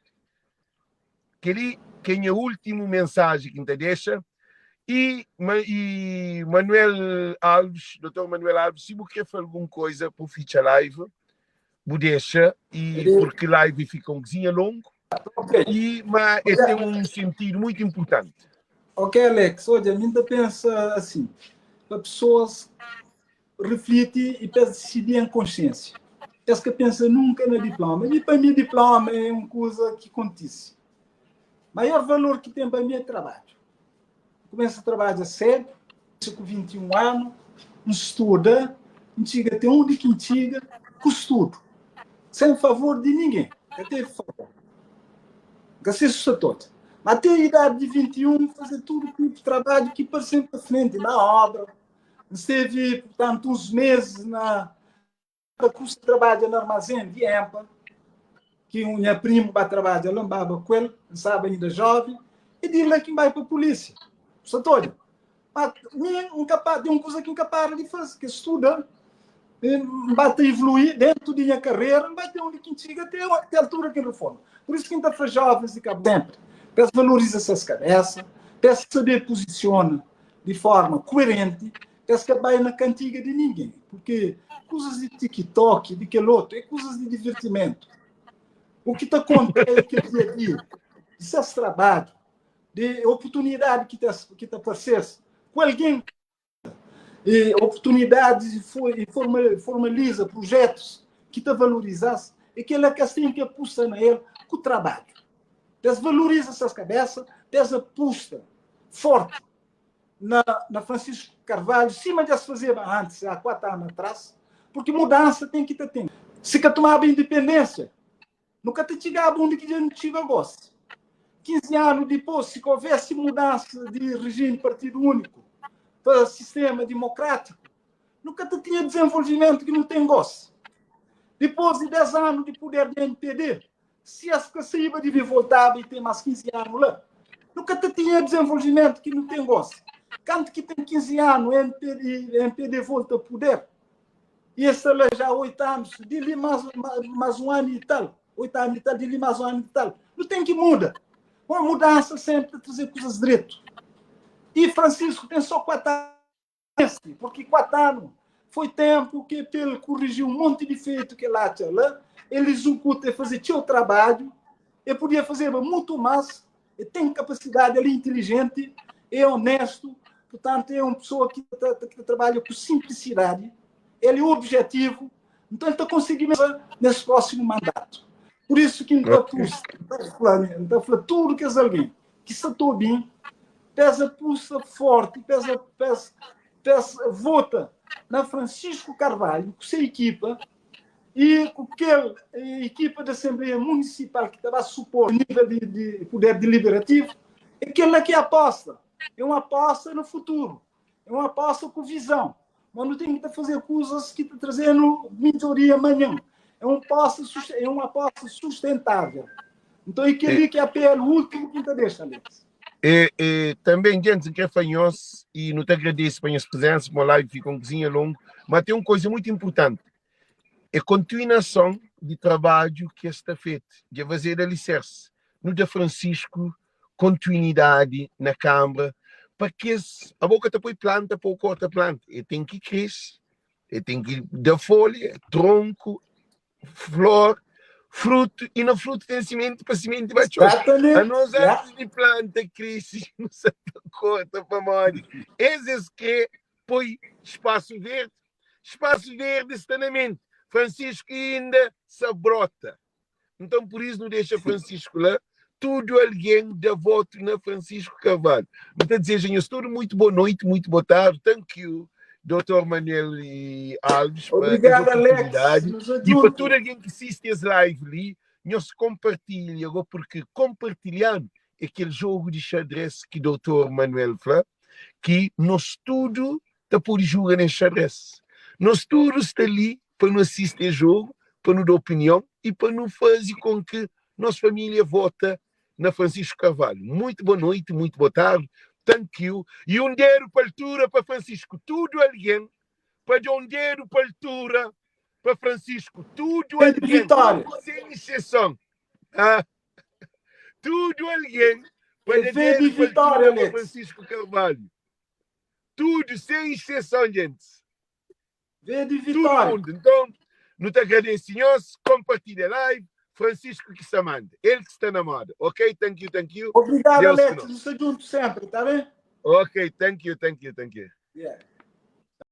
[SPEAKER 1] Que é a última mensagem que te deixa. E Manuel Alves, Dr. Manuel Alves, se você quer falar alguma coisa para o Ficha Live, você deixa, porque live fica um coisinha longo, mas esse é um sentido muito importante.
[SPEAKER 3] Ok, Alex, olha, a mim pensa assim, para pessoas refletir e decidir em consciência. Essa que pensa nunca no diploma. E para mim, diploma é uma coisa que acontece. O maior valor que tem para mim é trabalho. Começa a trabalhar sério, com 21 anos, não estuda, não chega até onde que chega, com estudo, sem favor de ninguém, até favor. Gastei isso todo. Mas até a idade de 21, fazer todo tipo de trabalho que para sempre à frente, na obra. Esteve, portanto, uns meses na curso de trabalho no armazém de EMPA, que um minha primo vai trabalhar, lambava com ele, sabe, ainda jovem, e diz-lhe que vai para a polícia. Satori, mas tem uma coisa que incapaz de fazer, que estuda, vai ter evoluir dentro da minha carreira, vai ter onde que chega até a altura que reforma. Por isso que ainda para jovens e cabo sempre, peço valoriza essas cabeças, peço saber posiciona de forma coerente, peço que vai na cantiga de ninguém, porque coisas de TikTok, de aquele outro, é coisas de divertimento. O que está contando é que dia a dia, de seu trabalho, de oportunidade que está aparecendo com alguém, oportunidades e formaliza projetos que te valorizasse, e que ele é que assim que aposta na ele com o trabalho. Desvaloriza essas cabeças, desaposta forte na Francisco Carvalho, cima de se fazer antes, há 4 anos atrás, porque mudança tem que ter. Se que tomava independência, nunca te chegava onde que não chega gosto. 15 anos depois, se houvesse mudança de regime partido único para sistema democrático, nunca te tinha desenvolvimento que não tem gosto. Depois de 10 anos de poder de NPD, se as que saíram de voltava e tem mais 15 anos lá, nunca te tinha desenvolvimento que não tem gosto. Quando que tem 15 anos, NPD volta a poder, e esse lá já 8 anos, de ali mais um ano e tal, 8 anos e tal, de ali mais um ano e tal, não tem que mudar. Uma mudança sempre a trazer coisas direito. E Francisco tem só 4 anos, porque 4 anos foi tempo que ele corrigiu um monte de feito que lá tinha lá, ele executa e fazer seu trabalho, ele podia fazer muito mais, ele tem capacidade, ele é inteligente, é honesto, portanto é uma pessoa que trabalha com simplicidade, ele é objetivo, então ele está conseguindo nesse próximo mandato. Por isso que está falando tudo que é alguém que se estou bem, pesa pulsa forte, pesa vota na Francisco Carvalho, com sua equipa, e com aquela equipa da Assembleia Municipal que estava a supor o nível de poder deliberativo, é aquela que aposta. É uma aposta no futuro. É uma aposta com visão. Mas não tem que fazer coisas que estão trazendo melhoria amanhã. É uma aposta sustentável. Então, é aquele que é o último que está deixando, Alex.
[SPEAKER 1] Também, gente, que é fanhoso, e não te agradeço pela sua presença, uma live fica um cozinha longo, mas tem uma coisa muito importante. É a continuação de trabalho que está feito, de fazer alicerce. No de Francisco, continuidade na Câmara, para que a boca depois planta, para o corta planta. Ele tem que crescer, ele tem que dar folha, tronco, flor, fruto, e no fruto tem semente para semente vai chover. A nós antes de planta cresce, não se corta para morrer. Esses que põe espaço verde estanamente. Francisco ainda se brota. Então, por isso, não deixa Francisco lá. Tudo alguém dá voto na Francisco Carvalho. Então, desejo tudo muito boa noite, muito boa tarde. Thank you, Dr. Manuel Alves,
[SPEAKER 3] obrigado,
[SPEAKER 1] pela oportunidade.
[SPEAKER 3] Alex.
[SPEAKER 1] E para todo alguém que assiste as lives ali, nós compartilha, porque compartilhando aquele jogo de xadrez que o Dr. Manuel falou, que nós tudo está por jogar em xadrez. Nós tudo está ali para não assistir jogo, para não dar opinião e para não fazer com que nossa família vote na Francisco Carvalho. Muito boa noite, muito boa tarde. Thank you. E um dedo para a altura para Francisco. Tudo alguém para um dedo para a altura para Francisco. Tudo alguém.
[SPEAKER 3] Vitória.
[SPEAKER 1] Sem exceção. Tudo alguém para dar dedo para a altura para Francisco Carvalho. Tudo, sem exceção, gente.
[SPEAKER 3] Vê de vitória.
[SPEAKER 1] Todo mundo. Então, não te agradeço, senhores. Compartilha a live. Francisco que se manda. Ele que está na moda. Ok? Thank you.
[SPEAKER 3] Obrigado, Alex. Estou junto sempre, tá bem?
[SPEAKER 1] Ok, thank you.
[SPEAKER 3] Yeah.